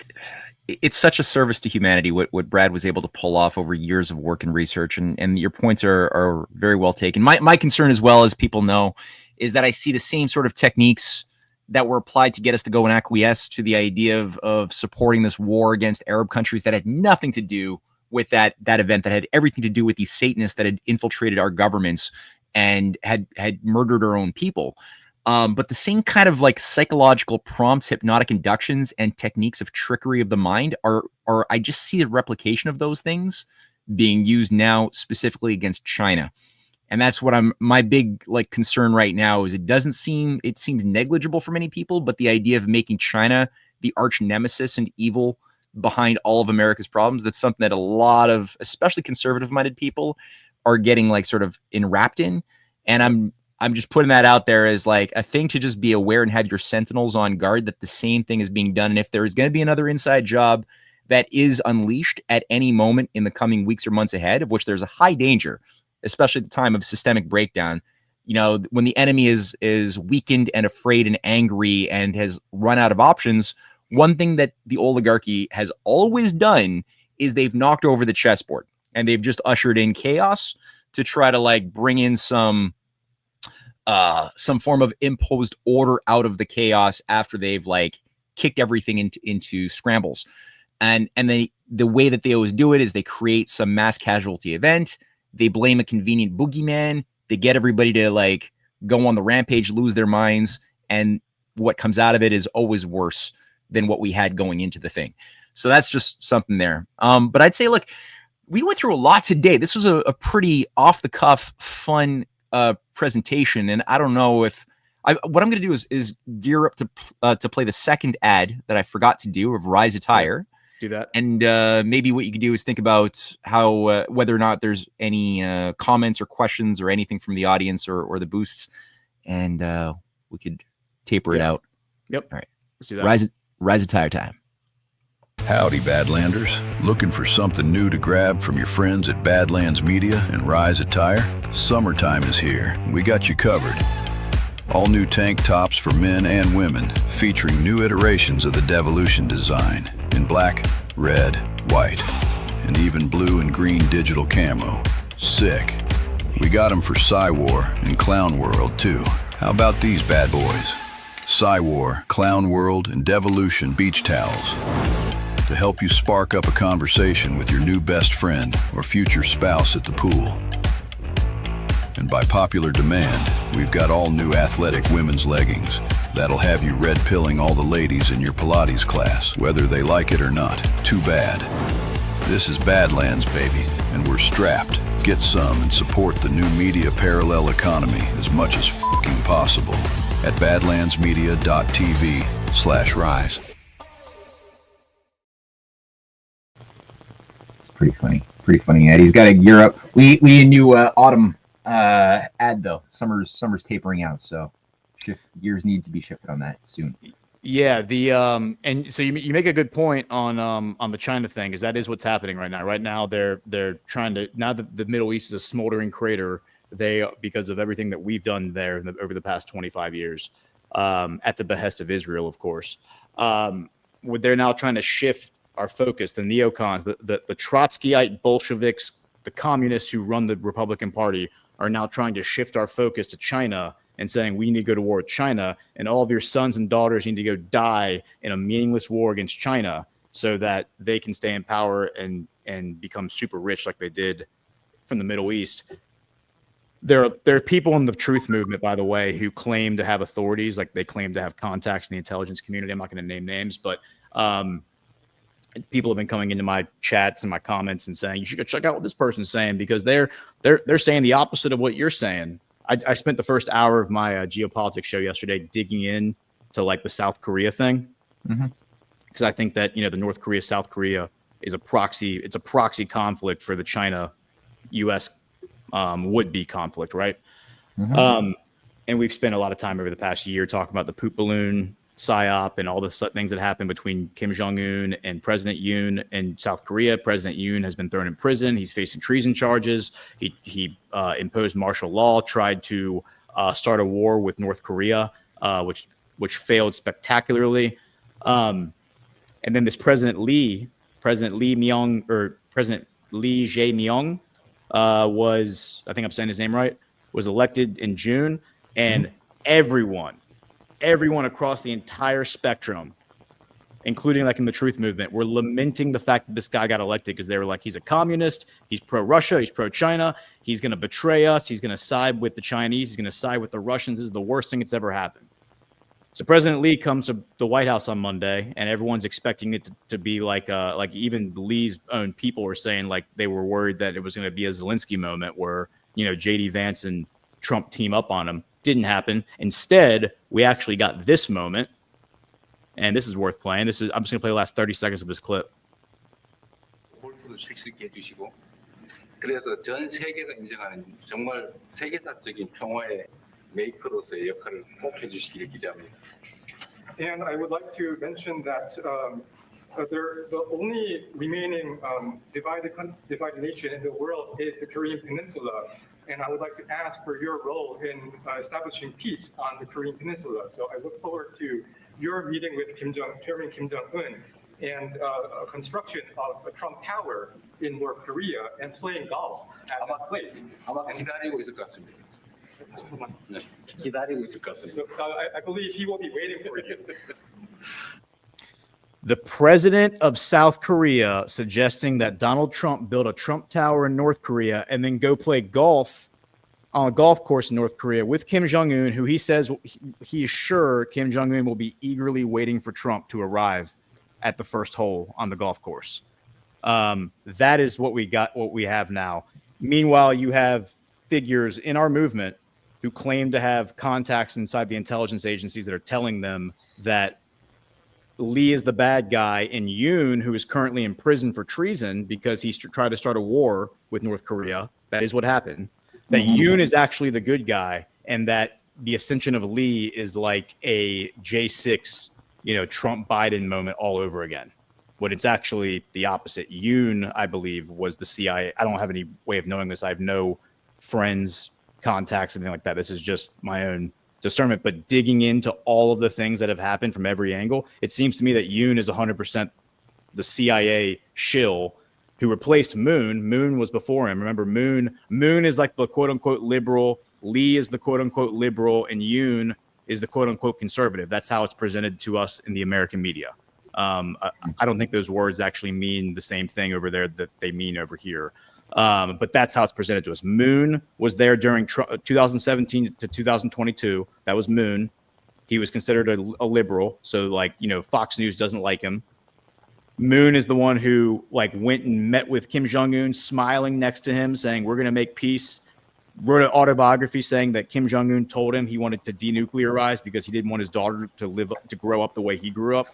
Speaker 2: it's such a service to humanity what Brad was able to pull off over years of work and research, and your points are very well taken. My concern, as well as people know, is that I see the same sort of techniques that were applied to get us to go and acquiesce to the idea of supporting this war against Arab countries that had nothing to do with that event, that had everything to do with these Satanists that had infiltrated our governments and had murdered our own people. But the same kind of like psychological prompts, hypnotic inductions, and techniques of trickery of the mind are I just see a replication of those things being used now specifically against China. And that's what my big like concern right now is it seems negligible for many people, but the idea of making China the arch nemesis and evil behind all of America's problems, that's something that a lot of, especially conservative minded people, are getting like sort of enwrapped in. And I'm just putting that out there as like a thing to just be aware and have your sentinels on guard that the same thing is being done. And if there is going to be another inside job that is unleashed at any moment in the coming weeks or months ahead, of which there's a high danger, especially at the time of systemic breakdown, when the enemy is weakened and afraid and angry and has run out of options, one thing that the oligarchy has always done is they've knocked over the chessboard and they've just ushered in chaos to try to like bring in some form of imposed order out of the chaos after they've like kicked everything into scrambles. And the way that they always do it is they create some mass casualty event. They blame a convenient boogeyman. They get everybody to like go on the rampage, lose their minds. And what comes out of it is always worse than what we had going into the thing. So that's just something there. But I'd say, look, we went through a lot today. This was a pretty off the cuff, fun presentation. And I don't know if what I'm going to do is gear up to play the second ad that I forgot to do of Rise Attire.
Speaker 3: Do that.
Speaker 2: And maybe what you can do is think about how whether or not there's any comments or questions or anything from the audience or the boosts, and we could taper it out.
Speaker 3: Yep.
Speaker 2: All right.
Speaker 3: Let's do that.
Speaker 2: Rise Attire time.
Speaker 4: Howdy, Badlanders. Looking for something new to grab from your friends at Badlands Media and Rise Attire? Summertime is here. We got you covered. All new tank tops for men and women, featuring new iterations of the Devolution design in black, red, white, and even blue and green digital camo. Sick. We got them for Psywar and Clown World too. How about these bad boys? Psywar, Clown World, and Devolution beach towels to help you spark up a conversation with your new best friend or future spouse at the pool. And by popular demand, we've got all new athletic women's leggings that'll have you red-pilling all the ladies in your Pilates class, whether they like it or not. Too bad. This is Badlands, baby, and we're strapped. Get some and support the new media parallel economy as much as fucking possible at badlandsmedia.tv/rise.
Speaker 2: Pretty funny ad. He's got to gear up. We need a new autumn ad though. Summer's tapering out, so gears need to be shifted on that soon.
Speaker 3: Yeah, and so you make a good point on the China thing, because that is what's happening right now. Right now they're trying to, now that the Middle East is a smoldering crater, because of everything that we've done there over the past 25 years, at the behest of Israel, of course. They're now trying to shift our focus, the neocons, the Trotskyite Bolsheviks, the communists who run the Republican Party are now trying to shift our focus to China and saying we need to go to war with China, and all of your sons and daughters need to go die in a meaningless war against China so that they can stay in power and become super rich like they did from the Middle East. There are people in the truth movement, by the way, who claim to have authorities, like they claim to have contacts in the intelligence community. I'm not going to name names, but people have been coming into my chats and my comments and saying, you should go check out what this person's saying, because they're saying the opposite of what you're saying. I spent the first hour of my Geopolitics show yesterday digging in to like the South Korea thing. Because I think that, the North Korea, South Korea is a proxy conflict for the China-US would-be conflict, right? And we've spent a lot of time over the past year talking about the poop balloon psyop and all the things that happened between Kim Jong-un and President Yoon in South Korea. President Yoon has been thrown in prison. He's facing treason charges. He imposed martial law, tried to start a war with North Korea, which failed spectacularly. And then this President Lee Jae-myung was, I think I'm saying his name right, was elected in June, and everyone across the entire spectrum, including like in the truth movement, were lamenting the fact that this guy got elected, because they were like, he's a communist, he's pro-Russia, he's pro-China, he's going to betray us, he's going to side with the Chinese, he's going to side with the Russians. This is the worst thing that's ever happened. So President Lee comes to the White House on Monday, and everyone's expecting it to be like even Lee's own people were saying, like, they were worried that it was going to be a Zelensky moment where, JD Vance and Trump team up on him. Didn't happen. Instead, we actually got this moment, and this is worth playing. I'm just going to play the last 30 seconds of this clip.
Speaker 5: 그래서 전 세계가 인정하는 정말 세계사적인 평화의 메이커로서의 역할을 꼭 해주시기를 기대합니다.
Speaker 6: And I would like to mention that the only remaining divided nation in the world is the Korean Peninsula. And I would like to ask for your role in establishing peace on the Korean Peninsula. So I look forward to your meeting with Chairman Kim Jong-un and construction of a Trump Tower in North Korea and playing golf at that place.
Speaker 5: 아마 기다리고 있을 것 같습니다. 기다리고 있을 것 같습니다.
Speaker 6: So I believe he will be waiting for you.
Speaker 3: The president of South Korea suggesting that Donald Trump build a Trump Tower in North Korea and then go play golf on a golf course in North Korea with Kim Jong-un, who he says he is sure Kim Jong-un will be eagerly waiting for Trump to arrive at the first hole on the golf course. That is what we have now. Meanwhile, you have figures in our movement who claim to have contacts inside the intelligence agencies that are telling them that Lee is the bad guy, and Yoon, who is currently in prison for treason because he's tried to start a war with North Korea. That is what happened. That Yoon is actually the good guy, and that the ascension of Lee is like a J6, Trump Biden moment all over again. When it's actually the opposite. Yoon, I believe, was the CIA. I don't have any way of knowing this. I have no friends, contacts, anything like that. This is just my own discernment. But digging into all of the things that have happened from every angle, it seems to me that Yoon is 100% the CIA shill who replaced Moon. Moon was before him. Remember, Moon is like the quote unquote liberal. Lee is the quote unquote liberal, and Yoon is the quote unquote conservative. That's how it's presented to us in the American media. I don't think those words actually mean the same thing over there that they mean over here. But that's how it's presented to us. Moon was there during 2017 to 2022. That was Moon. He was considered a liberal. So Fox News doesn't like him. Moon is the one who went and met with Kim Jong-un, smiling next to him, saying, we're going to make peace. Wrote an autobiography saying that Kim Jong-un told him he wanted to denuclearize because he didn't want his daughter to grow up the way he grew up.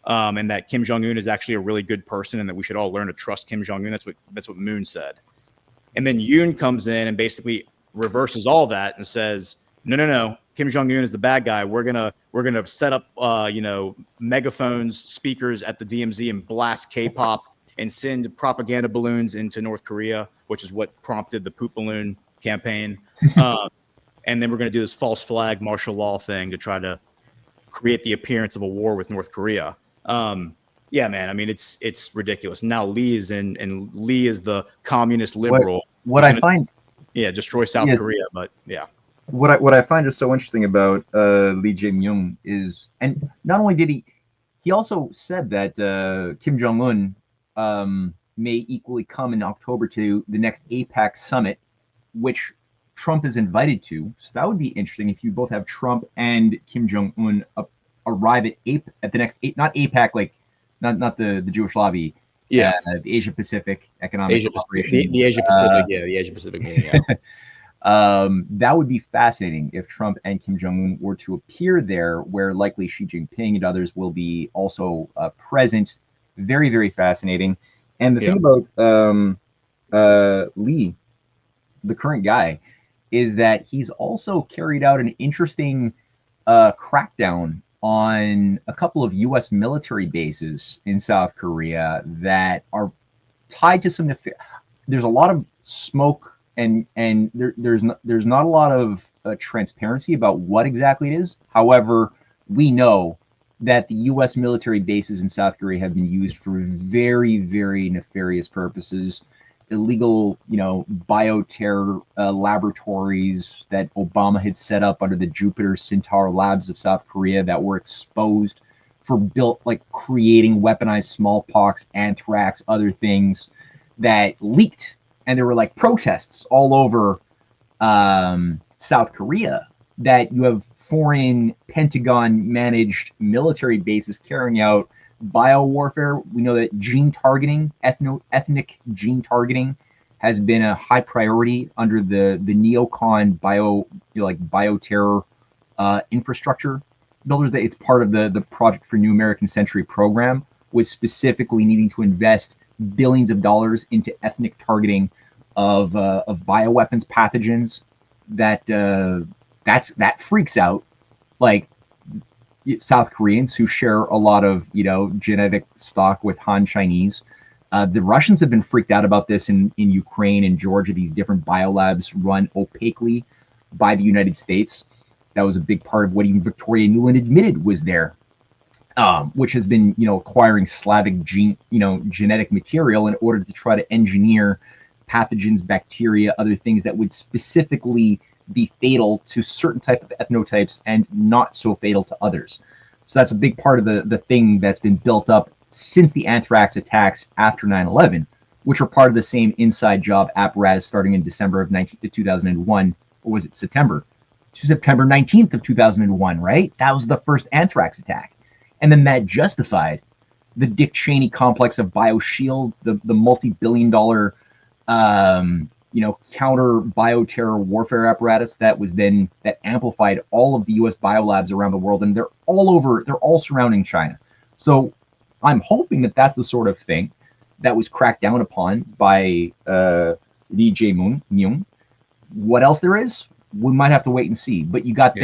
Speaker 3: And that Kim Jong-un is actually a really good person and that we should all learn to trust Kim Jong-un. That's what Moon said. And then Yoon comes in and basically reverses all that and says, no, Kim Jong-un is the bad guy. We're gonna set up megaphones, speakers at the DMZ and blast K-pop and send propaganda balloons into North Korea, which is what prompted the poop balloon campaign. And then we're going to do this false flag martial law thing to try to create the appearance of a war with North Korea. Yeah, man. I mean, it's ridiculous. Now Lee is in, and Lee is the communist liberal.
Speaker 7: What I find,
Speaker 3: destroy South Korea. But yeah,
Speaker 7: what I find is so interesting about Lee Jae-myung is, and not only did he also said that Kim Jong-un may equally come in October to the next APEC summit, which Trump is invited to. So that would be interesting if you both have Trump and Kim Jong-un arrive at the next, not APEC, like not the Jewish lobby, the Asia Pacific Economic Cooperation.
Speaker 3: The Asia Pacific, the Asia Pacific meeting. Yeah.
Speaker 7: That would be fascinating if Trump and Kim Jong-un were to appear there, where likely Xi Jinping and others will be also present. Very, very fascinating. And the thing about Lee, the current guy, is that he's also carried out an interesting crackdown on a couple of U.S. military bases in South Korea that are tied to some. There's a lot of smoke, and there's not a lot of transparency about what exactly it is. However, we know that the U.S. military bases in South Korea have been used for very, very nefarious purposes. Illegal, bioterror laboratories that Obama had set up under the Jupiter Centaur labs of South Korea that were exposed for creating weaponized smallpox, anthrax, other things that leaked. And there were protests all over South Korea that you have foreign Pentagon managed military bases carrying out bio warfare. We know that gene targeting, ethnic gene targeting, has been a high priority under the neocon bioterror infrastructure builders. That it's part of the Project for New American Century program, was specifically needing to invest billions of dollars into ethnic targeting of bioweapons pathogens. That freaks out South Koreans who share a lot of genetic stock with Han Chinese. The Russians have been freaked out about this in Ukraine and Georgia. These different biolabs run opaquely by the United States. That was a big part of what even Victoria Nuland admitted was there, which has been acquiring Slavic genetic material in order to try to engineer pathogens, bacteria, other things that would specifically be fatal to certain type of ethnotypes and not so fatal to others. So that's a big part of the thing that's been built up since the anthrax attacks after 9/11, which were part of the same inside job apparatus starting in December of 2001, or was it September 19th of 2001, right? That was the first anthrax attack. And then that justified the Dick Cheney complex of BioShield, the multi-billion-dollar counter bioterror warfare apparatus that amplified all of the U.S. biolabs around the world, and they're all surrounding China. So I'm hoping that that's the sort of thing that was cracked down upon by Lee Jae-myung. What else there is, we might have to wait and see. But you got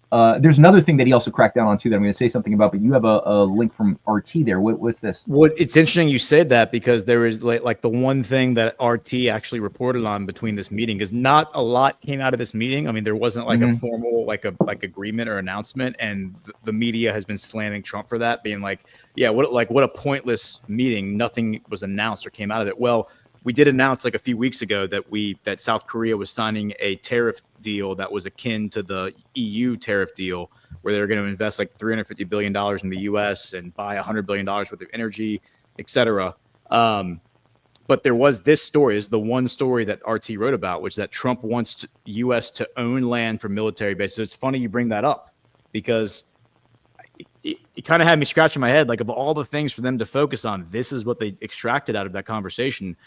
Speaker 7: there's another thing that he also cracked down on too that I'm going to say something about. But you have a link from RT there. What's this?
Speaker 3: Well, it's interesting you said that, because there is like the one thing that RT actually reported on between this meeting is not a lot came out of this meeting. I mean, there wasn't like a formal like agreement or announcement, and the media has been slamming Trump for that, being like, yeah, what a pointless meeting. Nothing was announced or came out of it. Well, we did announce like a few weeks ago that South Korea was signing a tariff deal that was akin to the EU tariff deal, where they were going to invest like $350 billion in the U.S. and buy $100 billion worth of energy, etc. But there was this story, is the one story that RT wrote about, which is that Trump wants U.S. to own land for military bases. So it's funny you bring that up, because it kind of had me scratching my head. Like, of all the things for them to focus on, this is what they extracted out of that conversation.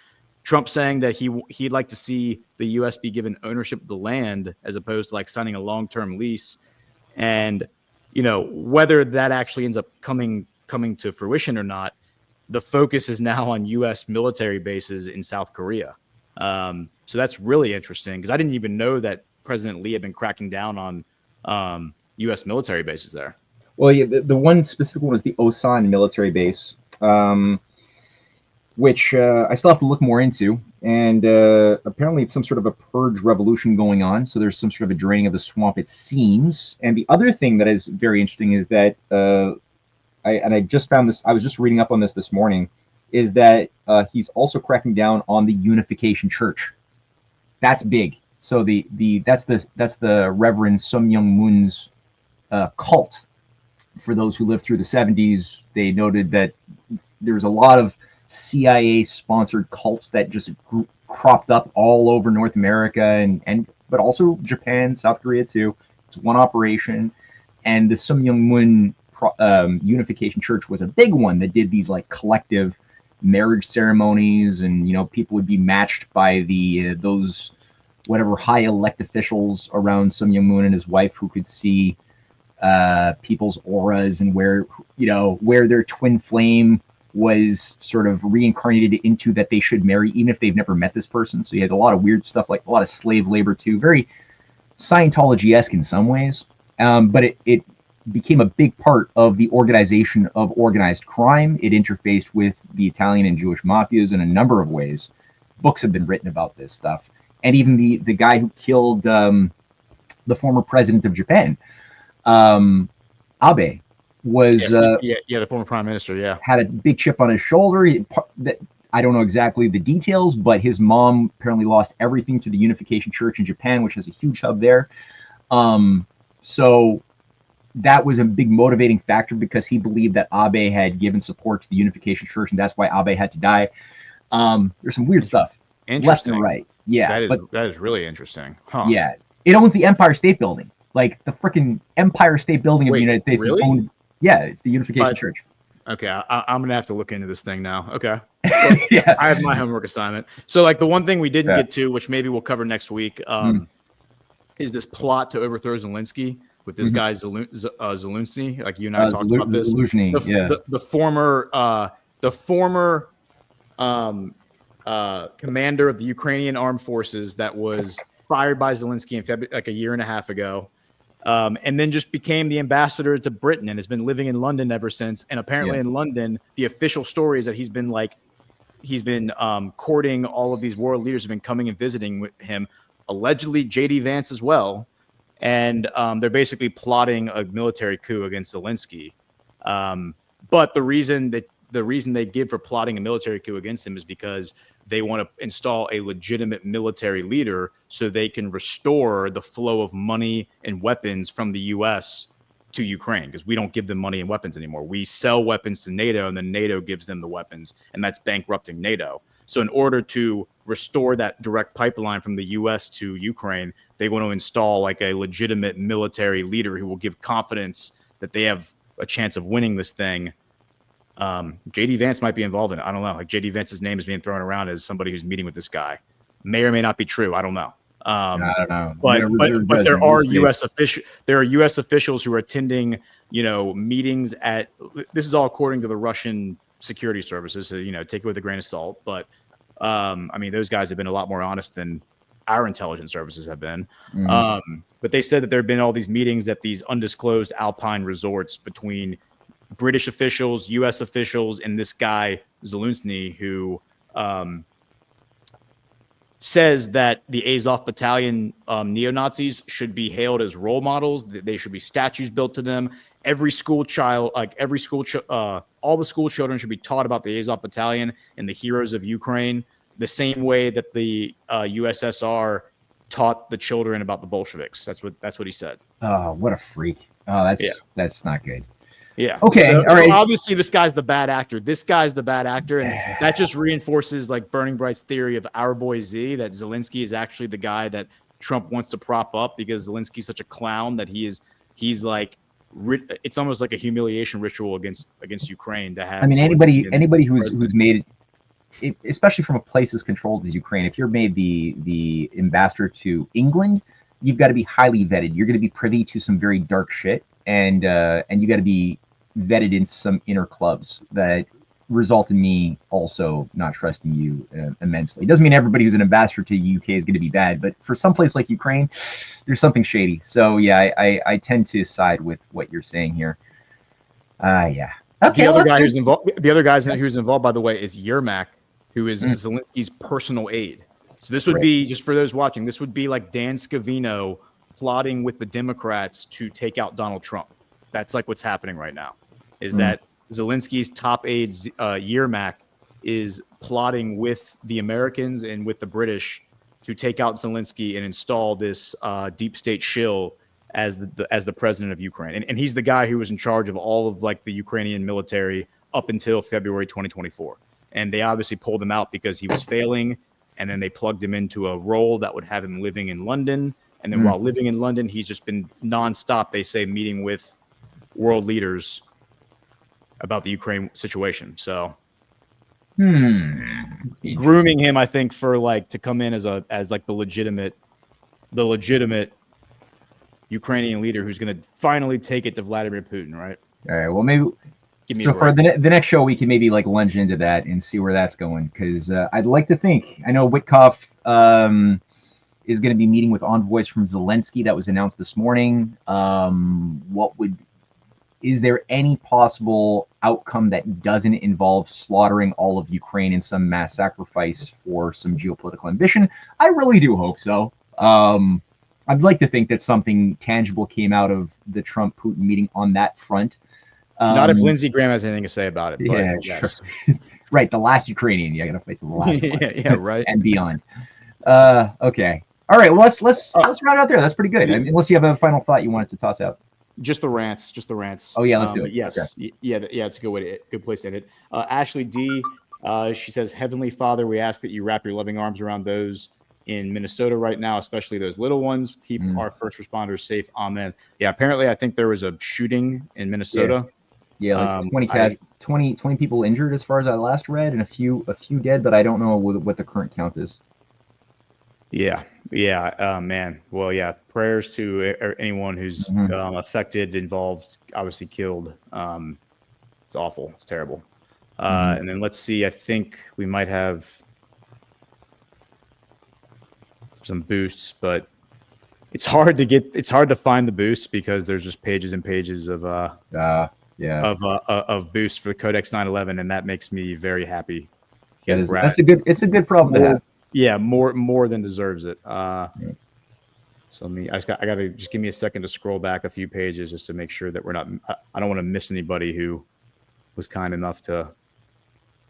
Speaker 3: Trump saying that he'd like to see the U.S. be given ownership of the land as opposed to like signing a long-term lease. And, whether that actually ends up coming to fruition or not, the focus is now on U.S. military bases in South Korea. So that's really interesting, because I didn't even know that President Lee had been cracking down on U.S. military bases there.
Speaker 7: Well, yeah, the one specific one was the Osan military base, which I still have to look more into. And apparently it's some sort of a purge revolution going on. So there's some sort of a draining of the swamp, it seems. And the other thing that is very interesting is that, I just found this, I was just reading up on this morning, is that he's also cracking down on the Unification Church. That's big. So that's the Reverend Sum Young Moon's cult. For those who lived through the 70s, they noted that there's a lot of CIA-sponsored cults that just cropped up all over North America and but also Japan, South Korea too. It's one operation, and the Sum Young Moon Unification Church was a big one that did these like collective marriage ceremonies, and people would be matched by those whatever high elect officials around Sum Young Moon and his wife, who could see people's auras and where their twin flame was sort of reincarnated into that they should marry, even if they've never met this person. So you had a lot of weird stuff, like a lot of slave labor too, very Scientology-esque in some ways. But it became a big part of the organization of organized crime. It interfaced with the Italian and Jewish mafias in a number of ways. Books have been written about this stuff. And even the guy who killed the former president of Japan, Abe, was
Speaker 3: the former prime minister,
Speaker 7: had a big chip on his shoulder. I don't know exactly the details, but his mom apparently lost everything to the Unification Church in Japan, which has a huge hub there. So that was a big motivating factor, because he believed that Abe had given support to the Unification Church, and that's why Abe had to die. There's some weird stuff left and right. Yeah,
Speaker 3: that is really interesting. Huh.
Speaker 7: Yeah, it owns the Empire State Building. Like the freaking Empire State Building of the United States is owned. Yeah, it's the Unification Church.
Speaker 3: Okay, I'm gonna have to look into this thing now. Okay,
Speaker 7: yeah,
Speaker 3: I have my homework assignment. So, like, the one thing we didn't get to, which maybe we'll cover next week, is this plot to overthrow Zelensky with this guy Zelensky. Like you and I talked about this. The former commander of the Ukrainian armed forces that was fired by Zelensky in February, like a year and a half ago. And then just became the ambassador to Britain and has been living in London ever since. And apparently in London, the official story is that he's been courting all of these world leaders who have been coming and visiting with him, allegedly JD Vance as well. And they're basically plotting a military coup against Zelensky. But the reason they give for plotting a military coup against him is because they want to install a legitimate military leader so they can restore the flow of money and weapons from the U.S. to Ukraine, because we don't give them money and weapons anymore. We sell weapons to NATO, and then NATO gives them the weapons, and that's bankrupting NATO. So in order to restore that direct pipeline from the U.S. to Ukraine, they want to install like a legitimate military leader who will give confidence that they have a chance of winning this thing. JD Vance might be involved in it. I don't know. Like JD Vance's name is being thrown around as somebody who's meeting with this guy. may or may not be true. I don't know.
Speaker 7: I don't know.
Speaker 3: But there are U.S. officials who are attending, meetings at. This is all according to the Russian security services. So take it with a grain of salt. But I mean, those guys have been a lot more honest than our intelligence services have been. But they said that there have been all these meetings at these undisclosed alpine resorts between British officials, U.S. officials, and this guy Zelensky, who says that the Azov battalion neo-Nazis should be hailed as role models. That they should be statues built to them. Every school child, all the school children should be taught about the Azov battalion and the heroes of Ukraine, the same way that the USSR taught the children about the Bolsheviks. That's what he said.
Speaker 7: Oh, what a freak! Oh, that's not good.
Speaker 3: Yeah.
Speaker 7: Okay.
Speaker 3: So,
Speaker 7: all right.
Speaker 3: So obviously, this guy's the bad actor. This guy's the bad actor, and that just reinforces like Burning Bright's theory of our boy Z, that Zelensky is actually the guy that Trump wants to prop up because Zelensky's such a clown that he's like. It's almost like a humiliation ritual against Ukraine to have.
Speaker 7: I mean, anybody who's made it, especially from a place as controlled as Ukraine, if you're made the ambassador to England, you've got to be highly vetted. You're going to be privy to some very dark shit, and you got to be vetted in some inner clubs that result in me also not trusting you immensely. It doesn't mean everybody who's an ambassador to the UK is going to be bad, but for some place like Ukraine, there's something shady. So yeah, I tend to side with what you're saying here. Yeah. Okay.
Speaker 3: The other guy who's involved, by the way, is Yermak, who is Zelensky's personal aide. So this would be, just for those watching, this would be like Dan Scavino plotting with the Democrats to take out Donald Trump. That's like what's happening right now, is that Zelensky's top aide, Yermak, is plotting with the Americans and with the British to take out Zelensky and install this deep state shill as the president of Ukraine. And he's the guy who was in charge of all of like the Ukrainian military up until February 2024. And they obviously pulled him out because he was failing. And then they plugged him into a role that would have him living in London. And then while living in London, he's just been nonstop, they say, meeting with world leaders about the Ukraine situation. So grooming him, I think, for like to come in as like the legitimate Ukrainian leader who's going to finally take it to Vladimir Putin, right?
Speaker 7: All right. Well, maybe. So for the next show, we can maybe like lunge into that and see where that's going, because I'd like to think, I know Witkoff is going to be meeting with envoys from Zelensky. That was announced this morning. Is there any possible outcome that doesn't involve slaughtering all of Ukraine in some mass sacrifice for some geopolitical ambition? I really do hope so. I'd like to think that something tangible came out of the Trump-Putin meeting on that front.
Speaker 3: Not if Lindsey Graham has anything to say about it. But
Speaker 7: yeah,
Speaker 3: yes.
Speaker 7: Sure. Right, the last Ukrainian. You got to fight to the last one.
Speaker 3: yeah, right.
Speaker 7: And beyond. Okay. All right. Well, let's round out there. That's pretty good. I mean, unless you have a final thought you wanted to toss out.
Speaker 3: Just the rants.
Speaker 7: Oh yeah, let's do it.
Speaker 3: Yes, okay. Yeah, it's a good place to end it. Ashley D, she says, "Heavenly Father, we ask that you wrap your loving arms around those in Minnesota right now, especially those little ones. Keep our first responders safe. Amen." Yeah, apparently, I think there was a shooting in Minnesota.
Speaker 7: Yeah, like 20 people injured as far as I last read, and a few dead, but I don't know what the current count is.
Speaker 3: Yeah, man. Well, yeah, prayers to anyone who's affected, involved, obviously killed. It's awful. It's terrible. And then let's see. I think we might have some boosts, but it's hard to find the boosts because there's just pages and pages of boosts for the Codex 911, and that makes me very happy.
Speaker 7: It's a good problem to have.
Speaker 3: Yeah, more than deserves it. So I gotta just give me a second to scroll back a few pages just to make sure that I don't want to miss anybody who was kind enough to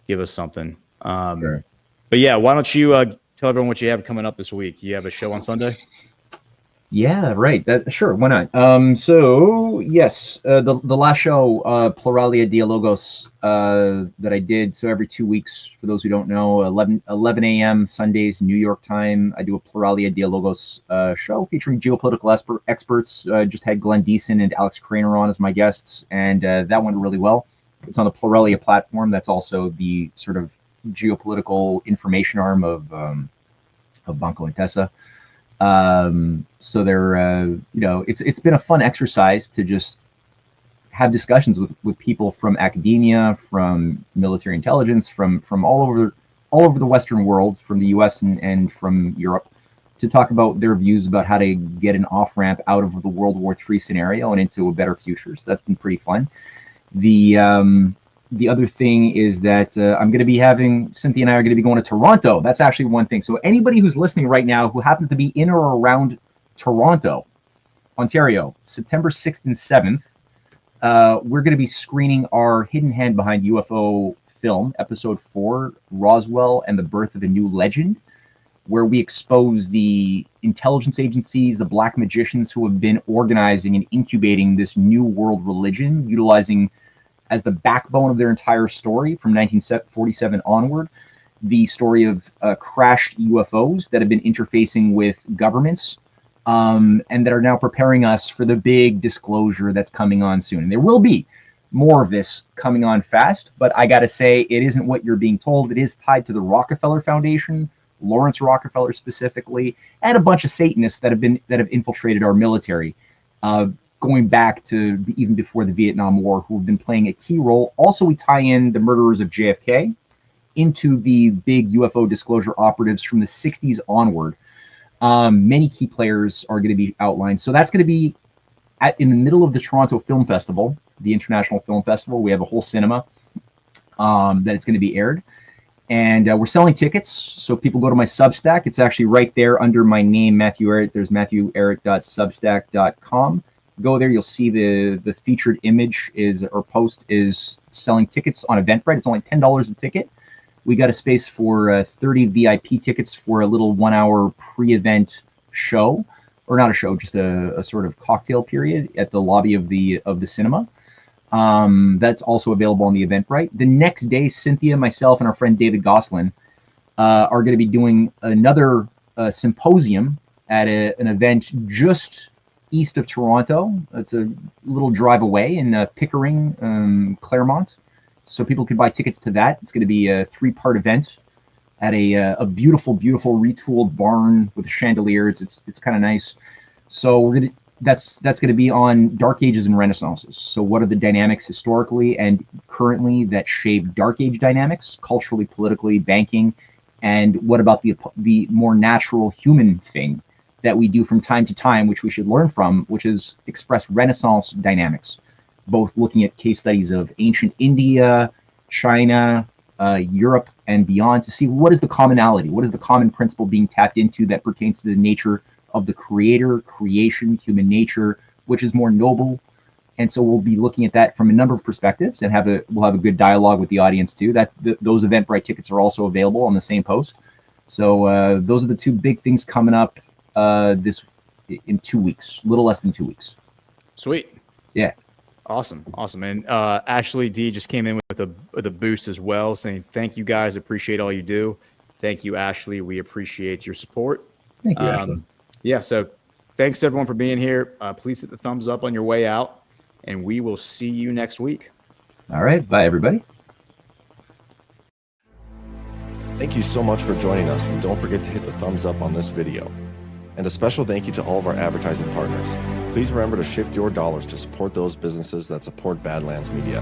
Speaker 3: give us something.
Speaker 7: Sure.
Speaker 3: But yeah, why don't you tell everyone what you have coming up this week? You have a show on Sunday?
Speaker 7: Yeah, right. Sure, why not? So yes, the last show, Pluralia Dialogos, that I did. So every 2 weeks, for those who don't know, 11 a.m. Sundays, New York time, I do a Pluralia Dialogos show featuring geopolitical experts. Just had Glenn Deason and Alex Craner on as my guests, and that went really well. It's on the Pluralia platform. That's also the sort of geopolitical information arm of Banco Intesa. So they're, you know, it's been a fun exercise to just have discussions with people from academia, from military intelligence, from all over the Western world, from the US and from Europe, to talk about their views about how to get an off-ramp out of the World War III scenario and into a better future. So that's been pretty fun. The other thing is that I'm going to be having, Cynthia and I are going to be going to Toronto. That's actually one thing. So anybody who's listening right now who happens to be in or around Toronto, Ontario, September 6th and 7th, we're going to be screening our Hidden Hand Behind UFO film, episode 4, Roswell and the Birth of a New Legend, where we expose the intelligence agencies, the black magicians who have been organizing and incubating this new world religion, utilizing as the backbone of their entire story from 1947 onward, the story of crashed UFOs that have been interfacing with governments, and that are now preparing us for the big disclosure that's coming on soon. And there will be more of this coming on fast, but I got to say, it isn't what you're being told. It is tied to the Rockefeller Foundation, Lawrence Rockefeller specifically, and a bunch of Satanists that have infiltrated our military, going back to even before the Vietnam War, who have been playing a key role. Also, we tie in the murderers of JFK into the big UFO disclosure operatives from the 60s onward. Many key players are going to be outlined. So that's going to be in the middle of the Toronto Film Festival, the International Film Festival. We have a whole cinema that it's going to be aired. And we're selling tickets, so people go to my Substack. It's actually right there under my name, Matthew Ehret. There's matthewehret.substack.com. Go there, you'll see the featured image or post is selling tickets on Eventbrite. It's only $10 a ticket. We got a space for 30 VIP tickets for a little 1-hour pre-event show, or not a show, just a sort of cocktail period at the lobby of the cinema. That's also available on the Eventbrite. The next day, Cynthia, myself, and our friend David Goslin are going to be doing another symposium at an event just east of Toronto. It's a little drive away in Pickering, Claremont. So people could buy tickets to that. It's going to be a 3-part event at a beautiful, beautiful retooled barn with a chandelier. It's kind of nice. So that's going to be on Dark Ages and Renaissances. So what are the dynamics historically and currently that shape Dark Age dynamics, culturally, politically, banking, and what about the more natural human thing that we do from time to time, which we should learn from, which is express Renaissance dynamics, both looking at case studies of ancient India, China, Europe, and beyond, to see what is the commonality, what is the common principle being tapped into that pertains to the nature of the creator, creation, human nature, which is more noble. And so we'll be looking at that from a number of perspectives, and we'll have a good dialogue with the audience too. Those Eventbrite tickets are also available on the same post. So those are the 2 big things coming up in 2 weeks, a little less than 2 weeks.
Speaker 3: Sweet.
Speaker 7: Yeah.
Speaker 3: Awesome. And Ashley D just came in with a boost as well, saying thank you guys, appreciate all you do. Thank you, Ashley. We appreciate your support.
Speaker 7: Thank you, Ashley.
Speaker 3: Yeah, so thanks everyone for being here. Please hit the thumbs up on your way out, and we will see you next week.
Speaker 7: All right. Bye, everybody.
Speaker 8: Thank you so much for joining us, and don't forget to hit the thumbs up on this video. And a special thank you to all of our advertising partners. Please remember to shift your dollars to support those businesses that support Badlands Media.